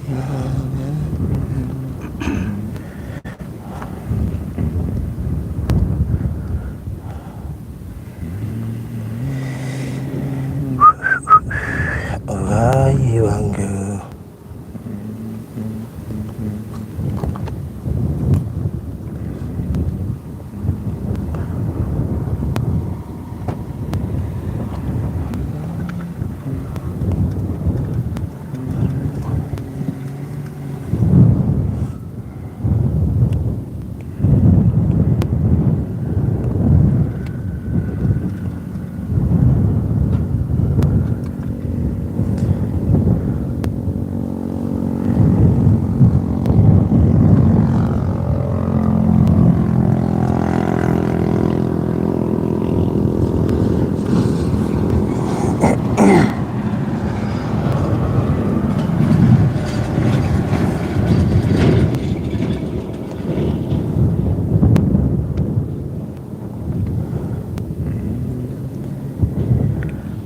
Ngai wangu.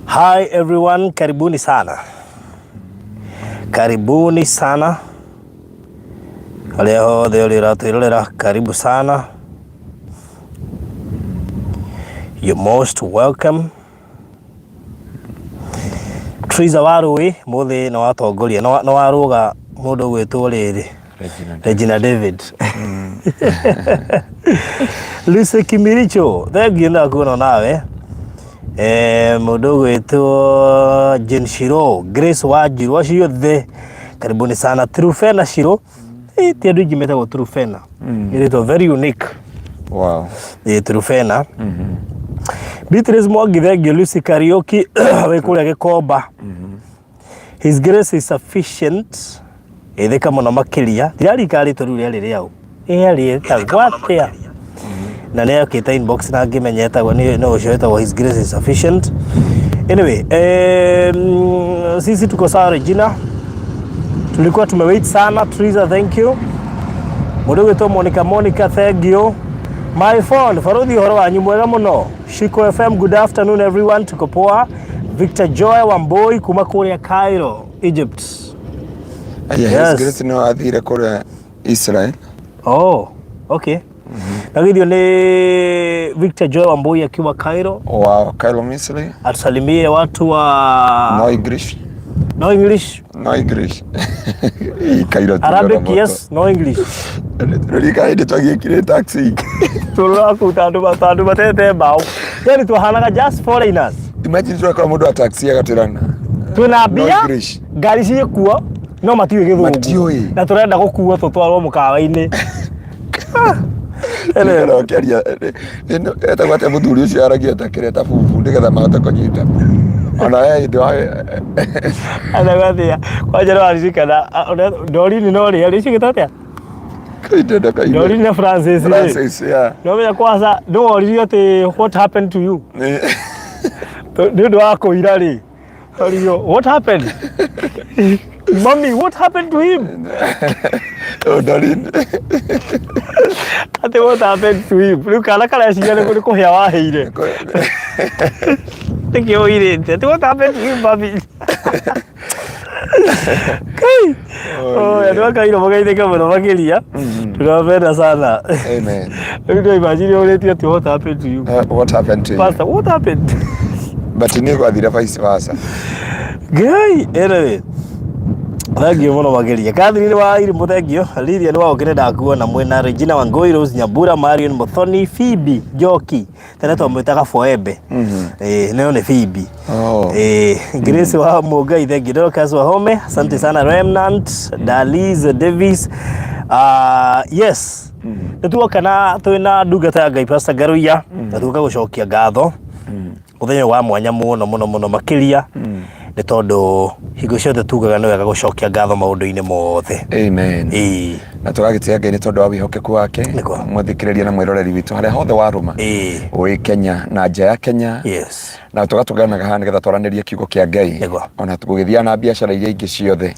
Hi everyone, karibuni sana. Karibuni sana. Leo dheo karibu sana. You're most welcome. Triza warui muthi na watongoria na waruga mundu gwetwo riri Regina David. Lucy Kimiricho, thengiũ na kuona nawe. Mundu gwetwo Jenshiro, Grace Wajiru, acio othe karibuni sana. Trufena Shiro, ti andu aingi metagwo Trufena. It is very unique. Wow. Trufena. Beatrice Mwangi, thengiũ. Lucy Karaoke we kuria Gikomba. His grace is sufficient. Etheka muno makiria. Tirarikarĩtwo riu rĩarĩ rĩau. Rĩetagwo na leo kita inbox na ngimenya etagwo no ũcio his grace is sufficient. Anyway, sisi tuko sawa Regina. Tulikuwa tumewait sana. Triza, thank you. Mundu gwitwo Monica, thank you. My phone, Farodhi horo wanyu mwega muno. Shiko FM, good afternoon everyone. Tuko poa. Victor Joy Wamboi kuma kuria Cairo, Egypt. Yes. His grace no athire kuria Israel. Oh, okay. Nagithio ni Victor Joy Wamboi akiwa Cairo. Wow, Cairo Misri. Atusalimie watu wa No English. No English. No English. Cairo Arabic, yes, no English. Rika ide twagikire taxi. Turakuta andu batete mbao. Yani tuhanaga just foreigners. Imagine twakora mundu wa taxi agatirana. Tunabia ngari cie kuo no matiwe githungu. Na turenda gukuo tutwarwo mukawa-ini. Eno kiaria eta gwate muthuri ucio aragia takireta bubu ndigetha mahote kunyita ona yeye ndio ana gathia kwa jero arizikana dorini no ri aricigitatia dorini na Francis yeah no menya kwanza no oririo ati what happened to you ndio wako irari oriyo what happened mommy what happened to him oh darling ate what happened to him riu kana kala cigane kuri kuhia waheire thank you ire ate what happened to him baby kai oh ya ndio kairo magaitheka muno makiria tunapenda sana amen ndio imagine uretie ati what happened to you what happened to you pastor what happened but ni kwa thira vice versa gai anyway thengio muno mageria Catherine wa iri muthengio Lydia ni waokire ndakuona mwena Regina Wangoi Rose Nyambura Marion Muthoni Phoebe Joki tena twamwitaga Foebe nayo ni Phoebe Grace wa Mugai thengio Dorcas wa Home asante sana Remnant Daliz Davis yes tuokana twina ndungata ya Ngai Pastor Garuya tuka gucokia ngatho muthenya wa mwanya muno makiria ni tondu hingo ciothe tugaga no wega gucokia ngatho maundu-ini mothe amen na tũgagĩtĩa Ngai nĩ tondũ wa wĩhokeku wake mũthikĩrĩria na mwĩroreri witũ harĩa hothe warũma wĩ Kenya na nja ya Kenya na tũgatũnganaga haha nĩgetha twaranĩrie kiugo kĩa Ngai ona tũgĩthiana na biacara iria ingĩ ciothe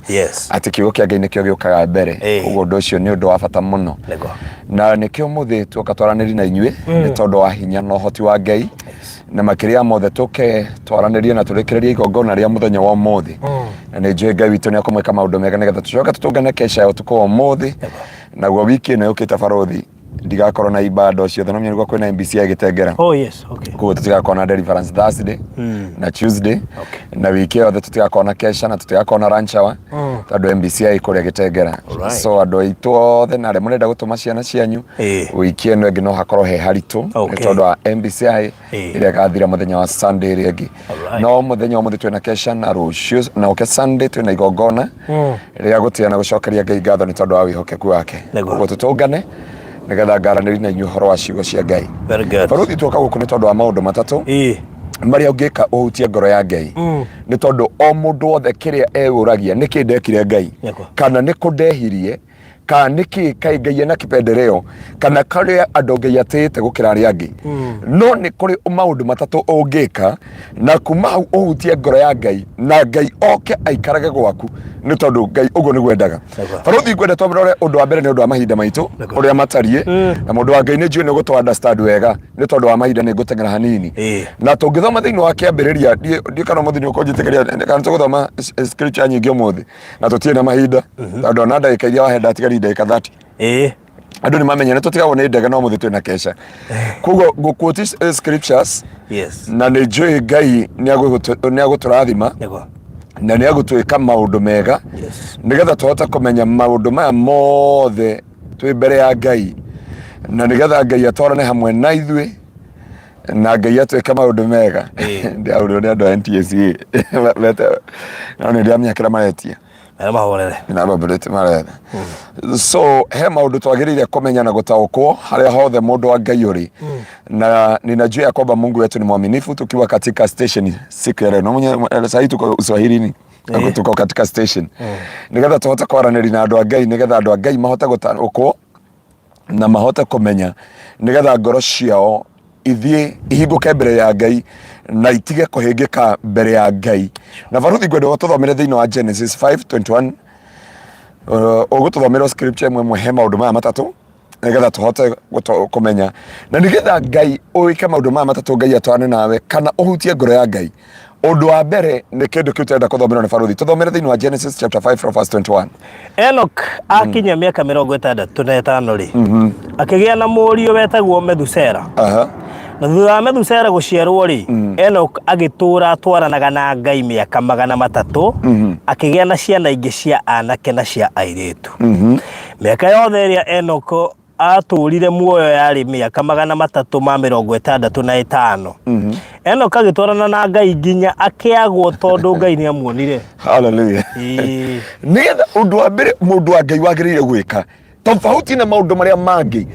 atĩ kiugo kĩa Ngai nĩkĩo gĩũkaga mbere ũguo ũndũ ũcio nĩ ũndũ wa bata mũno na nĩkĩo mũthĩ tũka twaranĩrie na inyuĩ nĩ tondũ wa hinya na ũhoti wa Ngai na makĩria mothe tũke twaranĩrie na tũrĩkĩrĩrie igongona rĩa mũthenya wa ũmũthĩ na nĩ njũĩ Ngai witũ nĩ akũmwĩka maũndũ mega nĩgetha tũcoke tũtũngane kesha ya ũtukũ wa ũmũthĩ naguo wiki ĩno yũkĩte barothi ndigakorwo na ibada ciothe no mĩaruga kwĩna MBC ya Gĩtengera koguo tũtigakorwo na deliverance Thursday na Tuesday na wiki yothe tũtigakorwo na kesha na tũtigakorwo na lunch hour tondũ MBC ya kũrĩa Gĩtengera so andũ aitũ othe na arĩa mũrenda gũtũma ciana cianyu wiki ĩno ĩngĩ no hakorwo he haritũ nĩ tondũ wa MBC ĩrĩa ĩgathira mũthenya wa Sunday ĩrĩa ĩngĩ no mũthenya wa mũthĩ twĩna kesha na rũciũ na ũke Sunday twĩna igongona rĩa gũtĩa na gũcokeria Ngai ngatho nĩ tondũ wa wĩhokeku wake koguo tũtũngane nĩgetha ngaranĩrie na inyuĩ ũhoro wa ciugo cia Ngai. Baruthi twoka gũkũ nĩ tondũ wa maũndũ matatũ marĩa ũngĩka ũhutie ngoro ya Ngai nĩ tondũ o mũndũ wothe kĩrĩa eyũragia nĩkĩ ndekire Ngai kana nĩ kũndehirie kana nĩkĩ Ngai Ngai ena kipendereo kana karĩa andũ Ngai atĩte gũkĩra arĩa angĩ no nĩ kũrĩ maũndũ matatũ ũngĩka na kuma hau ũhutie ngoro ya Ngai na Ngai oke aikarage gwaku nĩ tondũ Ngai ũguo nĩguo endaga. Baruthi ngwenda twambĩrĩre ũndũ wa mbere nĩ ũndũ wa mahinda maitũ ũrĩa matariĩ na mũndũ wa Ngai nĩ njũĩ nĩ gũtũ understand wega nĩ tondũ wa mahinda nĩ ngũteng'era hanini na tũngĩthoma thĩinĩ wa kĩambĩrĩria ndiĩ kana mũthĩ nĩ ũkũnjĩtĩkĩria kana tũgũthoma scripture nyingĩ ũmũthĩ na tũtirĩ na mahinda tondũ ona ndagĩka iria wahenda atigarĩ ndagĩka 30 andũ nĩ mamenya nĩ tũtigagwo nĩ ndege no mũthĩ twĩna kesha koguo ngũquote scriptures na nĩ njũĩ Ngai nĩ agũtũrathima na nĩ agũtwĩka maũndũ mega nĩgetha tũhote kũmenya maũndũ maya mothe twĩ mbere ya Ngai na nĩgetha Ngai atwarane hamwe na ithuĩ na Ngai atwĩke maũndũ mega ndiaũrĩo nĩ andũ a NTSA no nĩ ndĩamenya kĩrĩa maretia so he maũndũ twagĩrĩire kũmenya na gũtaũkwo harĩa hothe mũndũ wa Ngai ũrĩ na ninajua kwamba Mungu wetu ni mwaminifu tukiwa katika station siku ya leo na sasa tuko Uswahilini tuko katika station nigetha tũhote kwaranĩria na andũ a Ngai nigetha andũ a Ngai mahote gũtaũkwo na mahote kũmenya nigetha ngoro ciao ithiĩ ihingũke mbere ya Ngai na itige kũhĩngĩka mbere ya Ngai na Baruthi ngwenda tũthomere thĩinĩ wa Genesis 5:21 ũgũtũthomera scripture ĩmwe he maũndũ maya matatũ nigetha tũhote kũmenya na nigetha Ngai ũĩke maũndũ maya matatũ Ngai atwarane nawe kana ũhutie ngoro ya Ngai ũndũ wa mbere nĩ kĩndũ kĩu tũrenda kũthomera nĩ Baruthi tũthomere thĩinĩ wa Genesis chapter 5:21 Enoch akinyia mĩaka 65 rĩ akĩgĩa na mũriũ wetagwo Methusela na thutha wa Methusela gũciarwo rĩ Enoch agĩtũũra atwaranaga na Ngai mĩaka 300 akĩgĩa na ciana ingĩ cia anake na cia airĩtu mĩaka yothe ĩrĩa Enoch atũrire muoyo yarĩ mĩaka 365 Enoch agĩtwarana na Ngai nginya akĩagwo tondũ Ngai nĩ amuonire. Hallelujah. Nĩgetha ũndũ wa mbere mũndũ wa Ngai wagĩrĩire gwĩka tofauti na maũndũ marĩa mangĩ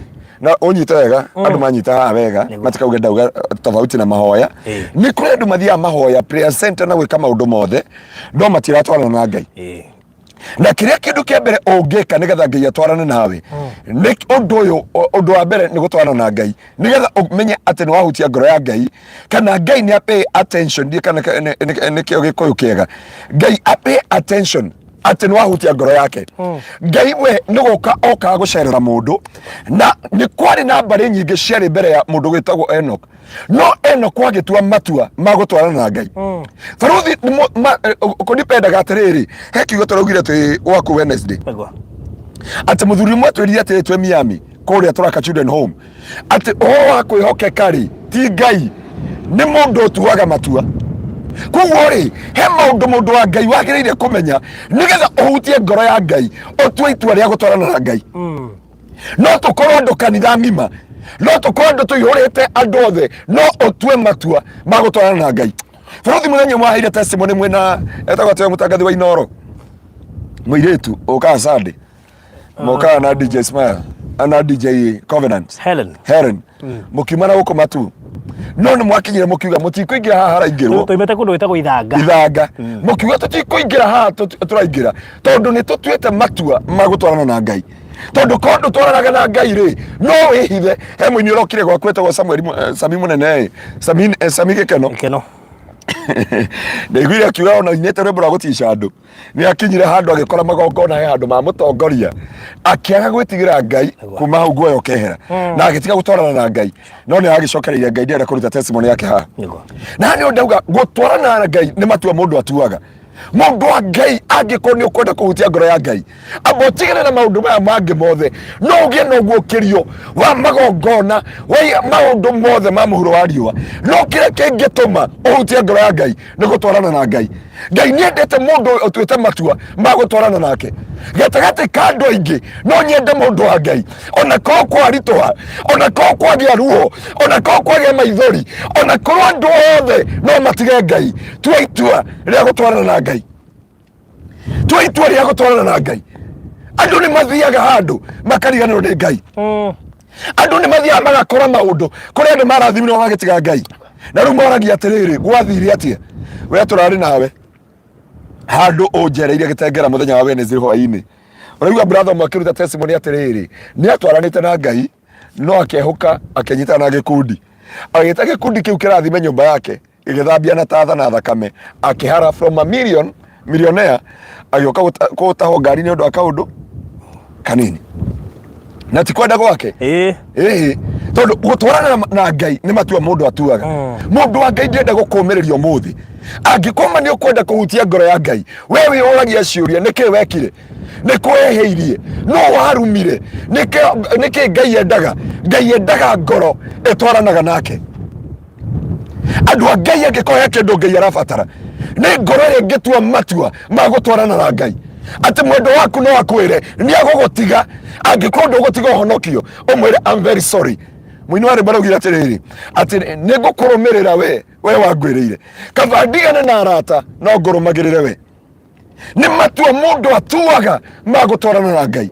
na ũnyita wega andũ manyita haha wega matikauga ndauga tofauti na mahoya nĩ kũrĩ andũ mathiaga mahoya prayer center na gwĩka maũndũ mothe no matiratwarana na Ngai na kĩrĩa kĩndũ kĩa mbere ũngĩka nĩgetha Ngai atwarane nawe nĩ ũndũ wa mbere nĩ gũtwarana na Ngai nĩgetha ũmenye atĩ nĩ wahutia ngoro ya Ngai kana Ngai nĩ pay attention kana nĩkĩo gĩkũyũ kĩega Ngai pay attention atĩ nĩ wahutia ngoro yake Ngai we nĩ gũka okaga gũcerera mũndũ na nĩ kwarĩ na mbarĩ nyingĩ ciarĩ mbere ya mũndũ gwĩtagwo Enoch no Enoch agĩtua matua ma gũtwarana na Ngai Baruthi kũnipendaga atĩrĩrĩ he kiugo tũraugire twĩ gwaku Wednesday atĩ mũthuri ũmwe twĩrire atĩ twĩ Miami kũrĩa tũraka children home atĩ ũhoro wa kwĩhokeka rĩ ti Ngai nĩ mũndũ ũtuaga matua koguo rĩ he maũndũ mũndũ wa Ngai wagĩrĩire kũmenya nĩgetha ũhutie ngoro ya Ngai ũtue itua rĩa gũtwarana na Ngai no tũkorwo andũ kanitha ng'ima no tũkorwo andũ tũihũrĩte andũ othe no ũtue matua ma gũtwarana na Ngai Baruthi mũthenya mwaheire testimony mwena etagwo atĩ mũtangathi wa Ngoro mũirĩtu ũkaga Sunday mũkaga na DJ Smile ana DJ Covenant Helen mũkiumana gũkũ matu no nĩ mwakinyire mũkiuga mũtikũingĩra haha haraingĩrwo tũimĩte kũndũ gwĩtagwo ithanga mũkiuga tũtikũingĩra haha tũraingĩra tondũ nĩ tũtuĩte matua ma gũtwarana na Ngai tondu kondu twaranaga na Ngai ri no wihithe he mwini urokire gwa kwetagwo Samuel Sami munene Sami Gikeno ndaiguire akiuga ona inete rwimbo rwa gutica andu ni akinyire handu agikora magongona he handu ma mutongoria akiaga gwitigira Ngai kuma hau guoyo kehera na agitiga gutwarana na Ngai no ni agicokereire Ngai ndienda kuruta testimony yake ha na ni ndauga gutwarana na Ngai ni matua mundu atuaga mundu wa Ngai angiko ni ukwenda kuhutia ngoro ya Ngai abotigana na maundu maya mangi mothe no ugie no guokirio wa magongona wa maundu mothe ma muhuro wa riua no kire kingituma uhutie ngoro ya Ngai ni gutwarana na Ngai. Ngai niendete mundu utuite matua ma gutwarana nake gatagati ka andu aingi no nyende mundu wa Ngai ona ko kwa ritoa ona ko kwa gia ruo ona ko kwa gia maithori ona ko andu othe no matige Ngai tuitua ria gutwarana na Ngai tuitua ria gutwarana na Ngai. Andu ni mathiaga handu makariganirwo ni Ngai andu ni mathiaga magakora maundu kuria andu marathimirwo magitiga Ngai na riu moragia atiriri gwathire atia we turari nawe handu unjereire gitengera muthenya wa Wednesday hwaini uraigua brother mwakiruta testimony atiriri ni atwaranite na Ngai no akehuka akenyita na gikundi agita gikundi kiu kirathime nyumba yake igithambia na tatha na thakame akihara from a millionaire agioka gutaho ngari ni undu wa kaundu kanini na tikwenda gwake tondu gutwarana na Ngai ni matua mundu atuaga mundu wa Ngai ndienda gukumirerio muthi angikoma ni ukwenda kuhutia ngoro ya Ngai wewe uragia ciuria niki wekire nikweheirie no warumire niki Ngai endaga ngoro etwaranaga nake andu a Ngai angikoya kindu Ngai arabatara ni ngoro ingitua matua ma gutwarana na Ngai ati mwendo waku no akwire ni agugutiga angikondo gutiga honokio umwire I'm very sorry mwini wari barogira atiriri ati nigukurumirira we wagwiriire kaba ndigane na arata no ngurumagirire we ni matua mundu atuaga ma gutwarana na Ngai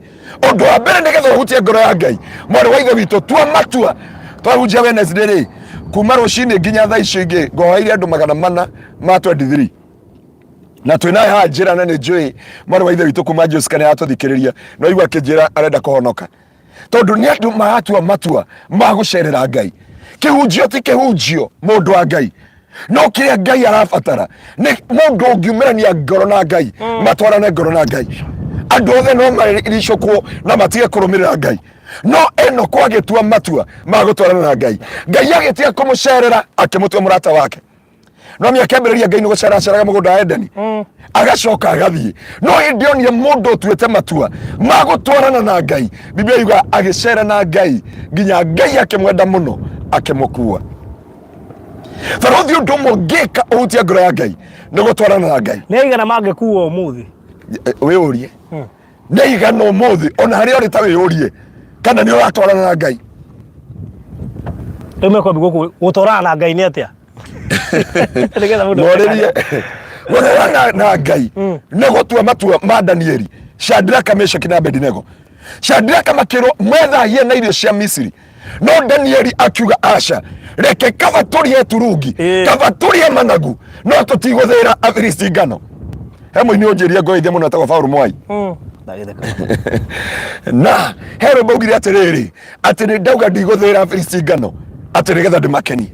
undu wa mbere nigetha uhutie ngoro ya Ngai mwari wa ithe witu tua matua twahunjia Wednesday kuma rucini nginya thaa icio ingi ngohoire andu 423 na twina ha njira na ni njui mwari wa ithe witu kuma Josika ni atuthikiriria no igwa kinjira arenda kuhonoka tondu ni andu matua ma gucerera Ngai kihunjio ti kihunjio mundu wa Ngai no kiria Ngai arabatara ni mundu ungiumirania ngoro na Ngai matwarane ngoro na Ngai andu othe no maricokwo na matige kurumirira Ngai no eno kwagetua matua ma gutwarana na Ngai Ngai agetia kumucerera akimutua murata wake no miakembereria Ngai ni guceraceraga mugunda Edeni agacoka agathie no indionire mundu tuete matua ma gutwarana na Ngai Biblia yuga agicera na Ngai nginya Ngai akimwenda muno akimukua farothi undu mungika uhutia ngoro ya Ngai ni gutwarana na Ngai ni igana mangikuwa umuthi we urie ni igana umuthi ona hari ori tawe urie kana ni uratwarana na Ngai tumeko bigo gutwarana na Ngai ni atia Moririe gutwarana na Ngai ni gutua matua ma Danieli Shadraka Meshaki na Abednego Shadraka makiro mwethaie na irio cia Misiri no Danieli akiuga aca reke kaba turie turungi kaba turie managu no tutiguthira Afilisti ngano hemwe ni unjiria ngoithia muno atagwo Paul Mwai na hero bogiri atiriri ati ni ndauga ndiguthira Afilisti ngano ati nigetha ndimakenie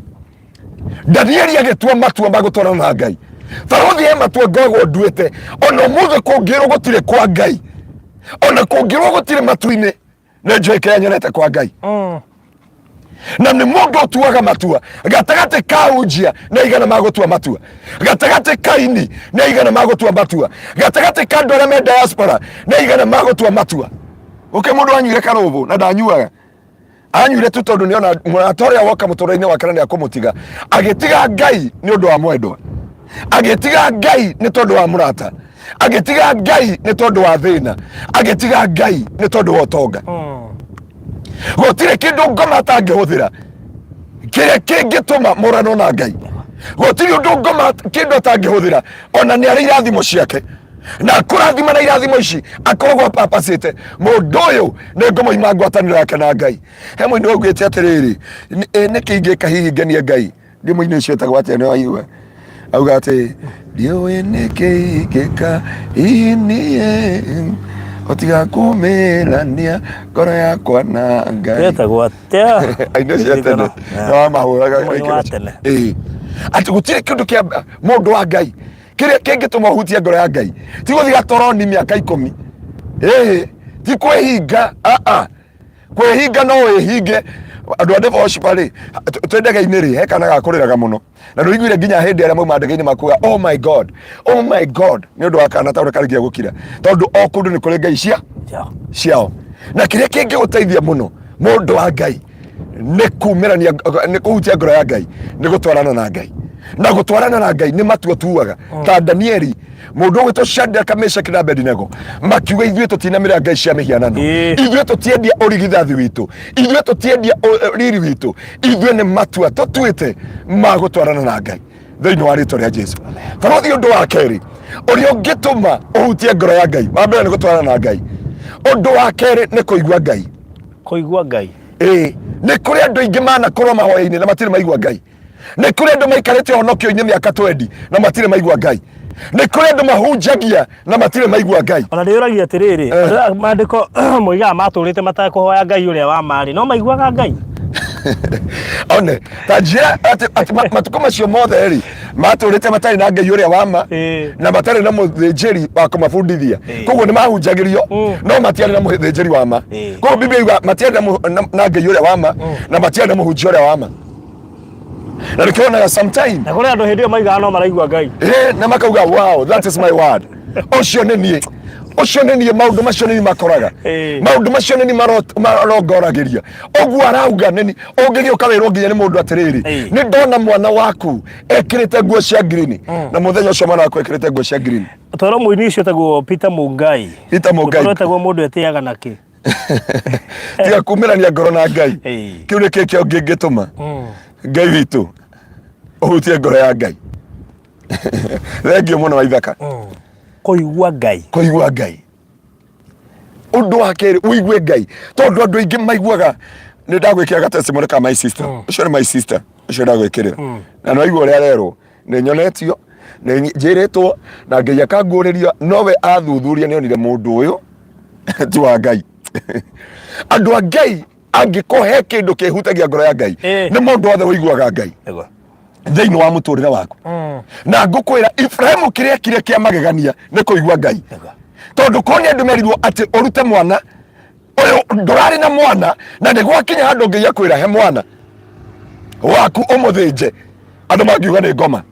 Danieli agetua matua ma gutwarana na Ngai farothi ye matua ngoragwo nduite ona muthe kungirwo gutire kwa Ngai ona kungirwo gutire matu-ini ni njui kiria nyonete kwa Ngai na ni mundu utuaga matua gatagati ka unjia na igana magutua matua gatagati ka ini na igana magutua matua gatagati ka andu aria me diaspora na igana magutua matua mundu anyuire karubu na ndanyuaga anyuire tu tondu ni ona muratoria woka mutoro-ini wake na akumutiga agitiga Ngai ni undu wa mwendwa agitiga Ngai ni tondu wa murata agitiga Ngai ni tondu wa thina agitiga Ngai ni tondu wa utonga gutire kindu ngoma atangihuthira kiria kingituma murano na Ngai gutire undu ngoma kindu atangihuthira ona ni ari irathimo ciake na kurathima na irathimo ici akoragwo papacite mundu uyu ni ngoma ima ngwataniro yake na Ngai hemwe ni ogwite atiriri ni kingika hihi ngenie Ngai ndi muini ucio etagwo atia ni waiua auga ati ndiwe ni kingika hihi nie Otiga kumelania ngoro yakwa na Ngai. Etagwo atia. Aino cia tene. No mahuraga tene. Ati gutire kindu kia mundu wa Ngai. Kiria kingituma uhutie ngoro ya Ngai. Ti guthiga toroni miaka 10. Ti kwehinga. Kwehinga no wehinge. Andu ande worshipari twendega iniri hekanaga kuriraga muno na nduiguire nginya hindi aria mauma ndege-ini makuga oh my god ni undu wa kana taure karigia gukira tondu o kundu ni kuri ngai ciao na kiria kingi guteithia muno mundu wa Ngai ni kumirania ni kuhutia ngoro ya Ngai ni gutwarana na Ngai na gutwarana na Ngai ni matua tuaga ta Danieli mundu gwitwo Shadraka Meshaki na Abednego makiuga ithuĩ tutinamĩrĩra ngai cia mĩhianano ithuĩ tutiendia ũrigithathi witũ ithuĩ tutiendia riri witũ ithuĩ nĩ matua tũtuĩte ma gũtwarana na Ngai thĩinĩ wa rĩĩtwa rĩa Jesũ. Barathi ũndũ wa kerĩ ũrĩa ũngĩtũma ũhutie ngoro ya Ngai wa mbere nĩ gũtwarana na Ngai, ũndũ wa kerĩ nĩ kũigua Ngai. Kũigua Ngai nĩ kũrĩ andũ aingĩ manakorwo mahoya-inĩ na matirĩ maigua Ngai. Nĩ kũrĩ andũ maikarĩte honokio-inĩ mĩaka 20 na matirĩ maigua Ngai. Nĩ kũrĩ andũ mahunjagia na matirĩ maigua Ngai. Ona ndĩũragia atĩrĩrĩ maandĩko moigaga matũrĩte matakũhoya Ngai ũrĩa wa marĩ no maiguaga Ngai. One ta njĩra atĩ matukũ macio mothe rĩ matũrĩte matarĩ na Ngai ũrĩa wa ma na matarĩ na mũthĩnjĩri wa kũmabundithia, koguo nĩ mahunjagĩrio no matiarĩ na mũthĩnjĩri wa ma. Koguo Biblia yuga matiarĩ na Ngai ũrĩa wa ma na matiarĩ na mũhunjia ũrĩa wa ma. Na nikionaga sometime na kũrĩ andũ hĩndĩ ĩyo maigaga no maraigua Ngai na makauga wow that is my word. Ũcio nĩ niĩ maũndũ macio nĩ makoraga maũndũ macio nĩ marongoragĩria ũguo arauga nĩ ũngĩgĩũka wĩrwo nginya nĩ mũndũ atĩrĩrĩ nĩ ndona mwana waku ekĩrĩte nguo cia green na mũthenya ũcio mwana waku ekĩrĩte nguo cia green. Toro mũini ũcio tagwo Peter Mungai tagwo mũndũ etĩaga nakĩ tiga kumĩrania ngoro na Ngai. Kĩu nĩ kĩo kĩngĩtũma Ngai witũ ũhutie ngoro ya Ngai. Thengiũ mũno wa ithaka. Kũigua Ngai ũndũ wa kerĩ ũigue Ngai tondũ andũ aingĩ maiguaga nĩ ndagwĩkĩra testimony ka my sister ũcio nĩ my sister ũcio ndagwĩkĩrĩra na no igua ũrĩa arerwo nĩ nyonetio nĩ njĩrĩtwo na Ngai akangũrĩria nowe athuthuria nĩ onire mũndũ ũyũ ti wa Ngai. Andũ a Ngai angĩkũhe kĩndũ kĩhutagia ngoro ya Ngai nĩ mũndũ wothe ũiguaga Ngai thĩinĩ wa mũtũrĩre waku. Na ngũkwĩra Ibrahimu kĩrĩa kĩrĩa kĩa magegania nĩ kũigua Ngai tondũ korwo nĩ andũ merirwo atĩ ũrute mwana ũyũ ndũrarĩ na mwana na nĩ gwakinya handũ Ngai akwĩra he mwana waku ũmũthĩnje, andũ mangiuga nĩ ngoma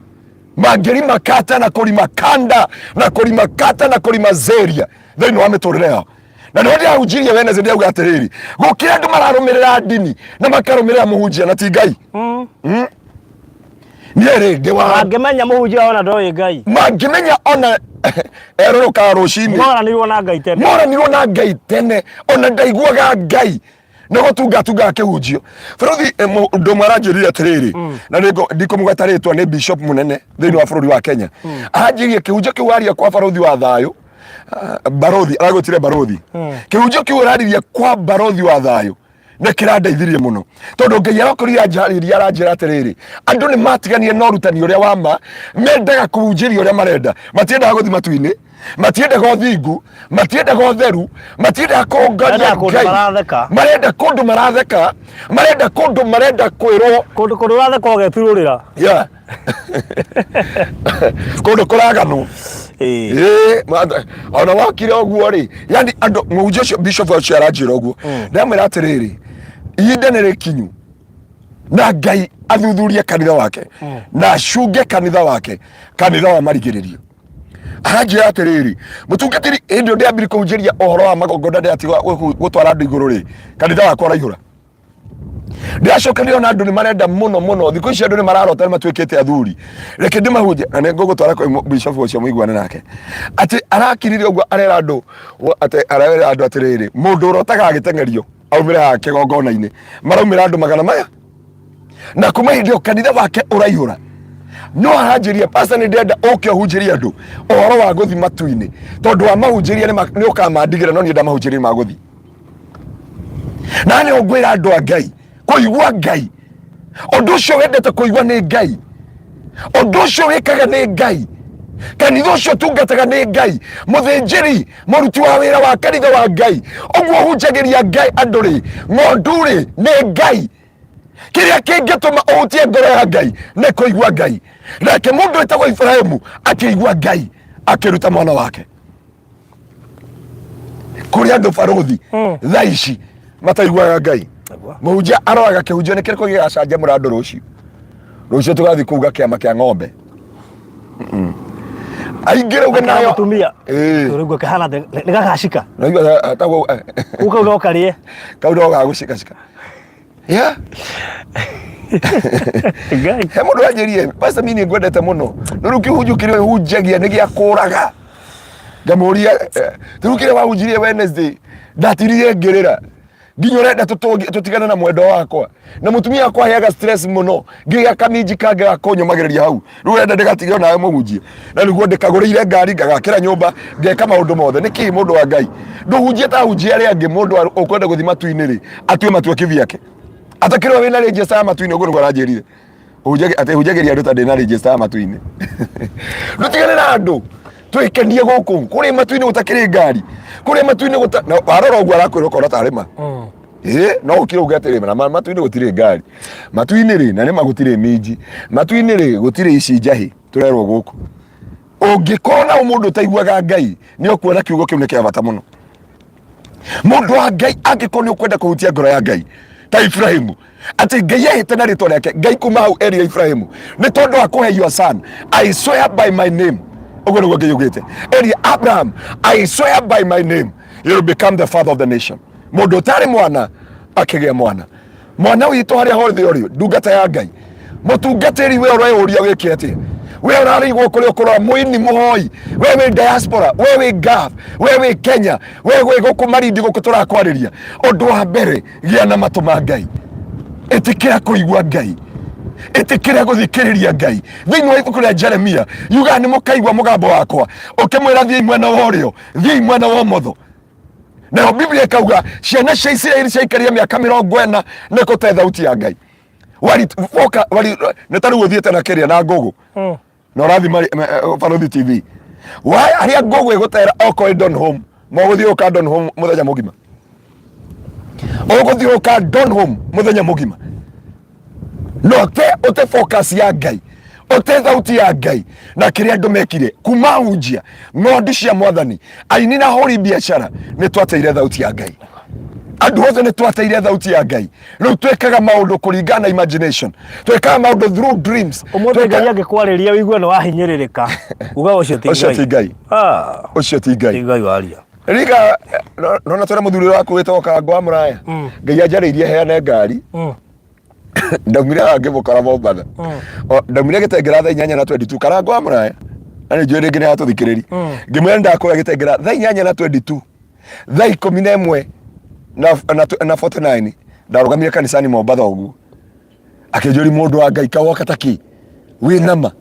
mangĩrima kata na kũrima kanda na kũrima kata na kũrima zeria thĩinĩ wa mĩtũrĩre yao. Na ndio ndĩahunjirie wene ndĩauga atĩrĩrĩ gũkĩra andũ mararũmĩrĩra ndini na makarũmĩrĩra mũhunjia na ti Ngai. Nĩrĩ mangĩmenya mũhunjia ona ndoĩ Ngai mangĩmenya ona erũrũkaga rũcinĩ moranirwo na Ngai tene ona ndaiguaga Ngai na gũtungatungaga kĩhunjio. Bũrũri ũndũ ũmwe aranjĩrire atĩrĩrĩ na ndikũmũgweta rĩtwa nĩ bishop mũnene thĩinĩ wa bũrũri wa Kenya aranjĩrire kĩhunjio kĩu aria kwa barothi wa thayũ barothi aragwĩtire barothi kĩhunjio kĩu araririe kwa barothi wa thayũ nĩ kĩrandeithirie mũno tondũ Ngai arakorire anjarĩria aranjĩra atĩrĩrĩ andũ nĩ matiganire na ũrutani ũrĩa wa ma mendaga kũhunjĩria ũrĩa marenda matiendaga gũthiĩ matu-inĩ matiendaga ũthingu matiendaga ũtheru matiendaga kũngania Ngai marenda kũndũ maratheka marenda kũndũ marenda kwĩrwo kũndũ ũratheka ũgeturũrĩra kũndũ kũraganwo ona wakire ũguo rĩ yani andũ mũhunjia ũcio bishop ũcio aranjĩra ũguo ndamwĩra atĩrĩrĩ ihinda nĩ rĩkinyu na Ngai athuthurie kanitha wake na acunge kanitha wake kanitha wa marigĩrĩrio. Aranjĩra atĩrĩrĩ mũtungatĩri hĩndĩ ĩyo ndĩambire kũhunjĩria ũhoro wa magongona ndĩatigwa gũtwara andũ igũrũ rĩ kanitha wakwa ũraihũra. Ndĩracokanĩrĩo na andũ nĩ marenda mũno thikũ ici andũ nĩ mararota nĩ matuĩkĩte athuri reke ndĩmahunjie na nĩ ngũgũtwara kwa bishop ũcio mũiguane nake atĩ arakirire ũguo arera andũ atĩrĩrĩ mũndũ ũrotaga agĩteng'erio aumĩre haha kĩgongona-inĩ maraumĩra andũ magana maya na kuma hĩndĩ ĩyo kanitha wake ũraihũra. No aranjĩria pastor nĩ ndenda ũke ũhunjĩrie andũ ũhoro wa gũthiĩ matu-inĩ tondũ wa mahunjĩria nĩ ũkamandigĩra no niĩ ndamahunjĩria ma gũthiĩ. Na nĩ ũngwĩra andũ a Ngai kũigua Ngai ũndũ ũcio wendete kũigua nĩ Ngai ũndũ ũcio wĩkaga nĩ Ngai kanitha ucio tungataga ni Ngai muthinjiri muruti wa wira wa kanitha wa Ngai ogwo hunjagiria Ngai anduri ng'onduri ni Ngai kiria kingetuma uhutie ngoro ya Ngai ni kuigua Ngai nake mundu etagwo Ibrahimu akigua Ngai akiruta mwana wake kuria andu baruthi thaici mataiguaga Ngai muhunjia aroaga kihunjio ni kiriko gigacanja murando rucio tugathi kuuga kiama kia ng'ombe aingira uga nayo mutumia turigwa kahana ni gagacika naigua tago uka no karie kaudo gagucika cika ya Ngai he mundu anjirie pastor mini ngwendete muno nuruki hunjukire hunjagia ni gia kuraga ngamuria turukire wahunjirie Wednesday ndatiririe ngirira nginyore tutigana na mwendo wakwa na mutumia akwa heaga stress muno ngiga kaminji kange gakonyomagereria hau rurenda ndigatigio nawe muhunjie na niguo ndikagurire ngari ngagakira nyumba ngeka maundu mothe niki mundu wa Ngai nduhunjie ta hunjia ri angi mundu ukwenda guthi matu-ini ri atue matu kivyake atakirwa wina register matu-ini uguo ngwaranjirire hunjagiria andu ta ndina register matu-ini rutigane na andu twikenie guku kuri matu-ini gutakiri ngari kuri matu-ini warora uguo arakwira ukora tarima no ukire ugatire na matu-ini gutire ngari matu-ini ri na nima gutire minji matu-ini ri gutire ici njahi turerwo guku ungikona mundu taiguaga Ngai ni ukuona kiugo kiu ni kia bata muno mundu wa Ngai angikona ukwenda kuhutia ngoro ya Ngai ta Ibrahimu ati Ngai yahite na ritwa riake Ngai kuma hau eri Ibrahimu ni tondu wa kuhe your son I swear by my name uguo niguo Ngai ugite eri Abraham I swear by my name you will become the father of the nation mundu utari mwana akigia mwana witu haria hothe uri ndungata ya Ngai mutungatiri we uria wikete we urarigwo kuri ukora muini muhoi wewe diaspora wewe gaf wewe Kenya wewe gukumarindi gukutura kwariria undu wa mbere gia na matuma Ngai etikira kuigua Ngai etikira guthikiriria Ngai thiini wa ibuku ria Jeremia yuga ni mukaigua mugambo wakwa ukimwira thii mwena wa urio thii mwena wa motho na Biblia ikauga ciana cia Israeli ciaikaria miaka 40 niko te thauti ya Ngai wali netaru guthiete na kiria na ngugu no rathi Farothi TV why aria ngugu igutera oko don home mo guthioka don home muthenya mugima oguthioka don home muthenya mugima no te ote focus ya Ngai ote thauti ya Ngai na kiria andu mekire kuma hunjia ng'ondu cia mwathani aini na hori biashara ni twateire thauti ya Ngai andu othe ni twateire thauti ya Ngai riu twekaga maundu kuringana imagination twekaga maundu through dreams umundu Ngai agikwariria wigua no wahinyiririka uga ucio ti Ngai ucio ti Ngai waria riga no na twara muthuri waku witoka ngwa muraya Ngai anjariirie heane ngari ndaumire ngimukora Mombasa ndaumire gitengera thaa 8:22 karangwa wa muraya ani njuri ngine hatuthikiriri ngimwenda ndakura gitengera thaa 8:22 thaa 11 na 49 ndarugamire kanisani Mombasa ugu akinjuri mundu wa Ngai kawoka taki wi nama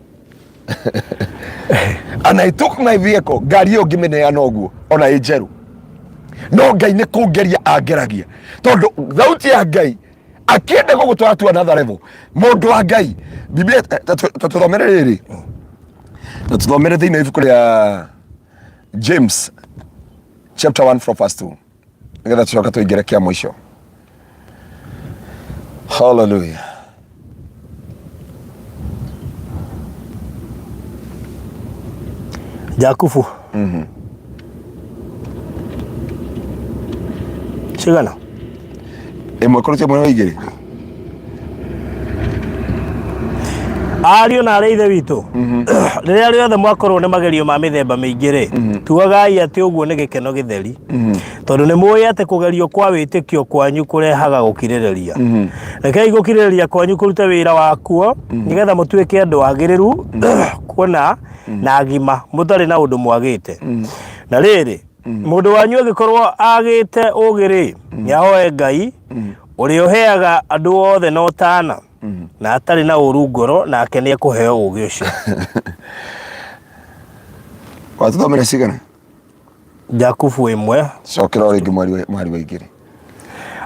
and I took my vehicle ngari yo ngimeneana uguo ona ijeru no Ngai ni kungeria angeragia tondu thauti ya Ngai akienda gugutwara tu another level mundu wa Ngai Biblia tuthomere riri tuthomere thiini wa ibuku ria James chapter 1 from verse 2 ngetha tucoka tuingire kia mwisho hallelujah Jakufu cigana imwe kurutia mwana igiri ario na areithe witu riria riothe mwakorwo ni magerio ma mithemba miingire tugagai ati uguo ni gikeno githeri tondu ni muyi ati kugerio kwa witikio kwanyu kurehaga gukirireria rekei gukirireria kwanyu kurute wira wakuo nigetha mutuike andu agiriru kuona na agima mutari na undu mwagite na riri mundu wanyu agikorwo agite ugiri nyahoe Ngai uri uheaga andu othe no tana na atari na uru ngoro na akenia kuheo ugi ucio watuthomere cigana Jakufu imwe cokera ringi mwari wa igiri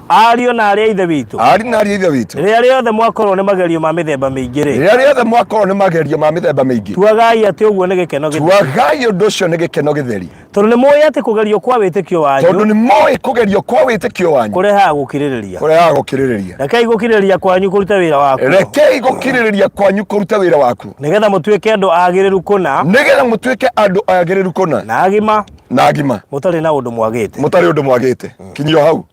ario na aria ithe witu ari na aria ithe witu riria riothe mwakorwo ni magerio ma mithemba mingi ri riria riothe mwakorwo ni magerio ma mithemba mingi tuagai ati uguo ni gikeno githeri tuagai undu ucio ni gikeno githeri tondu ni moyo ati kugerio kwa witikio wanyu tondu ni moyo kugerio kwa witikio wanyu kureha gukiririria rekei gukiririria kwanyu kuruta wira waku rekei gukiririria kwanyu kuruta wira waku nigetha mutuike andu agiriru kuna na agima mutari na undu mwagite kinyio hau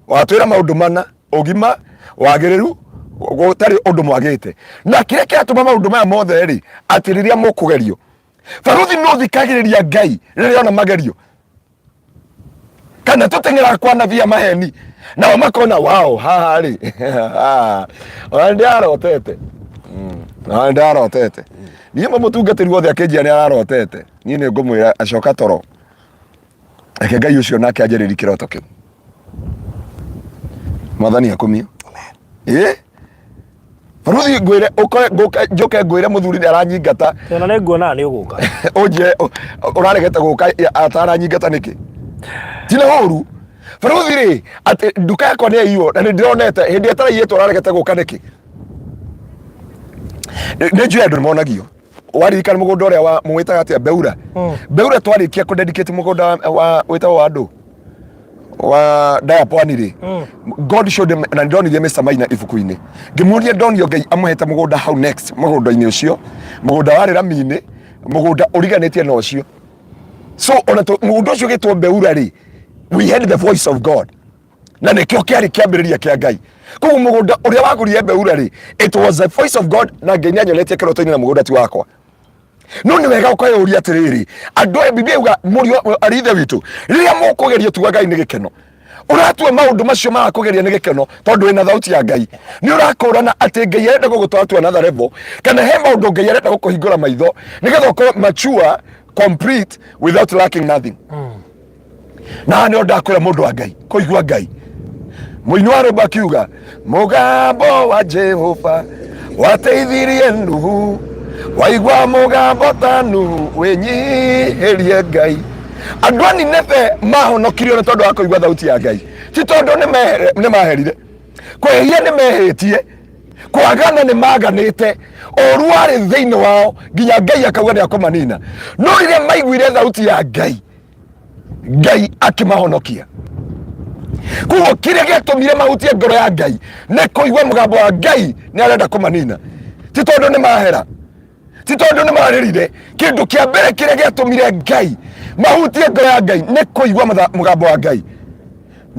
watwira maundu mana ugima wagiriru gutari undu mwagite na kire kiatuma maundu maya mothe ri ati riria mukugerio baruthi no thikagiriria Ngai riria ona magerio kana tutengera kwa navia maheni na makona wao haha ri arotete arotete niĩ mũtungatĩri wothe akĩnjia nĩ ararotete niĩ nĩ ngũmwĩra acoka toro eke Ngai ũcio nake anjĩrĩri kĩroto kĩu mwathani akumio baruthi ngwĩre njoke ngwĩre mũthuri nĩ aranyingata tena nĩ nguona nĩ ũgũka ũnje ũraregete gũka ataranyingata nĩkĩ tina ũru baruthi rĩ atĩ nduka yakwa nĩ ĩiywo na nĩ ndĩronete hĩndĩ ĩtaraiyĩtwo ũraregete gũka nĩkĩ nĩ njũĩ andũ nĩmonagio waririkana mũgũnda ũrĩa wa mũwĩtaga atĩa Beura twarĩkia kũdedicate mũgũnda wa wĩtagwo wa andũ wa Diapwani rĩ God showed him na ndonire Mr. Maina ibuku-inĩ ngĩmũria ndonio Ngai amũhete mũgũnda hau next mũgũnda-inĩ ũcio mũgũnda warĩ Rami-inĩ mũgũnda ũriganĩtie na ũcio so ona mũgũnda ũcio ũgĩtwo Beura rĩ we heard the voice of God na nĩkĩo kĩarĩ kĩambĩrĩria kĩa Ngai koguo mũgũnda ũrĩa wagũrire Beura rĩ it was the voice of God na Ngai nĩanyonetie kĩroto-inĩ na mũgũnda ti wakwa no nĩ wega ũkayũria atĩrĩrĩ andũ a Biblia yuga mũriũ arĩ ithe witũ rĩrĩa mũkũgerio tuga Ngai nĩ gĩkeno ũratua maũndũ macio marakũgeria nĩ gĩkeno tondũ wĩna thauti ya Ngai nĩ ũrakũrana atĩ Ngai arenda gũgũtwara to another level kana he maũndũ Ngai arenda gũkũhingũra maitho nĩgetha ũkorwo mature complete without lacking nothing na nĩ ndakwĩra mũndũ wa Ngai kũigua Ngai mũini wa rwĩmbo akiuga mũgambo wa Jehova wateithirie Nuhu waigua mũgambo ta Nuhu wĩnyihĩrie Ngai andũ ani nebe mahonokirio nĩ tondũ wa kũigua thauti ya Ngai ti tondũ nĩ maherire kwĩhia nĩ mehĩtie kwagana nĩ maganĩte ũru warĩ thĩinĩ wao nginya Ngai akauga nĩ akũmanina no rĩrĩa maiguire thauti ya Ngai akĩmahonokia koguo kĩrĩa gĩatũmire mahutie ngoro ya Ngai nĩ kũigua mũgambo wa Ngai nĩ arenda kũmanina ti tondũ nĩ mahera ti tondũ nĩ marĩrire kĩndũ kĩa mbere kĩrĩa gĩatũmire Ngai mahutie ngoro ya Ngai nĩ kũigua mũgambo wa Ngai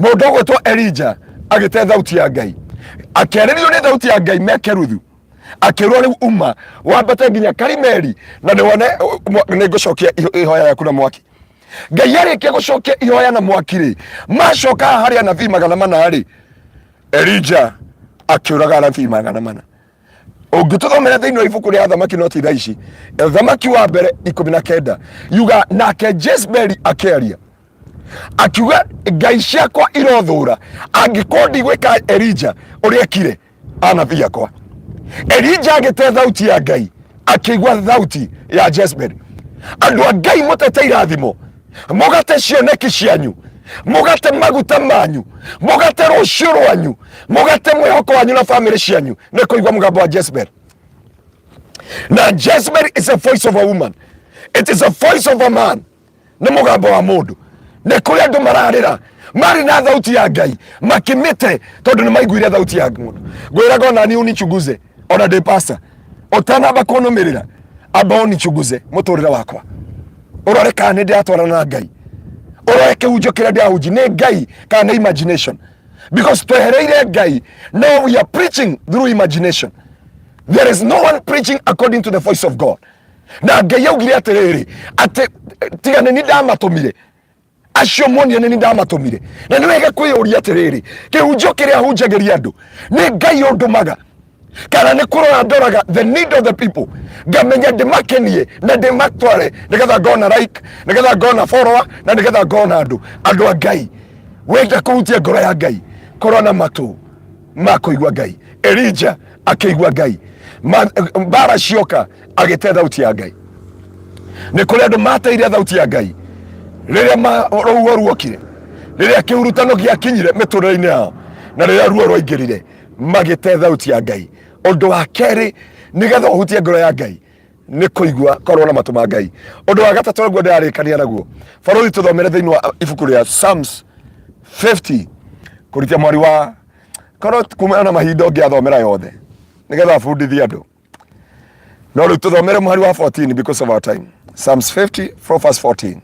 mũndũ ũgwĩtwo Elija agĩte thauti ya Ngai akĩarĩrio nĩ thauti ya Ngai Mekeruthu akĩrwo rĩu uma wambate nginya Karimeli na nĩ wone nĩ ngũcokia ihoya yaku na mwaki Ngai arĩkia gũcokia ihoya na mwaki rĩ macoka harĩ anabii 400 rĩ Elija akĩũraga anabii 400 ũngĩtũthomera thĩinĩ wa ibuku rĩa Thamaki no ti thaa ici Thamaki wa mbere 19 yuga nake Jezebeli akĩaria akiuga Ngai ciakwa irothũra angĩkorwo ndigwĩka Elija ũrĩa ekire anabii akwa Elija agĩte thauti ya Ngai akĩigua thauti ya Jezebeli andũ a Ngai mũtete irathimo mũgate cioneki cianyu mũgate maguta manyu mũgate rũciũ rwanyu mũgate mwĩhoko wanyu na family cianyu nĩ kũigua mũgambo wa Jezebel na Jezebel is a voice of a woman it is a voice of a man nĩ mũgambo wa mũndũ nĩ kũrĩ andũ mararĩra marĩ na thauti ya Ngai makĩmĩte tondũ nĩ maiguire thauti ya mũndũ ngwĩraga ona niĩ unichunguze ona ndĩ pastor ũtanamba kũnũmĩrĩra amba unichunguze mũtũrĩre wakwa ũrore kana nĩ ndĩratwarana na Ngai ũrore kĩhunjio kĩrĩa ndĩrahunji nĩ Ngai kana nĩ imagination because twehereire Ngai now we are preaching through imagination there is no one preaching according to the voice of God na Ngai augire atĩrĩrĩ atĩ tiga nĩ ndamatũmire acio monie nĩ ndamatũmire na nĩ wega kwĩyũria atĩrĩrĩ kĩhunjio kĩrĩa hunjagĩria andũ nĩ Ngai ũndũmaga kana nĩ kũrora ndoraga the need of the people ngamenya ndĩmakenie na ndĩmatware nĩgetha ngona like nĩgetha ngona follower na nĩgetha ngona andũ a Ngai wenda kũhutia ngoro ya Ngai korwo na matũ ma kũigua Ngai Elija akĩigua Ngai mbara cioka agĩte thauti ya Ngai nĩ kũrĩ andũ mateire thauti ya Ngai rĩrĩa rũhuho ruokire rĩrĩa kĩhurutano gĩakinyire mĩtũrĩre-inĩ yao na rĩrĩa ruo rwaingĩrire magĩte thauti ya Ngai. Ũndũ wa kerĩ nĩgetha ũhutie ngoro ya Ngai nĩ kũigua korwo na matũ ma Ngai. Ũndũ wa gatatũ naguo ndĩrarĩkania naguo, barũthi tũthomere thĩinĩ wa ibuku rĩa Psalms 50 kũritia mwari wa korwo kuma na mahinda ũngĩathomera yothe nĩgetha bundithie andũ, no rĩu tũthomere mwari wa 14 because of our time. Psalms 50 from verse 14.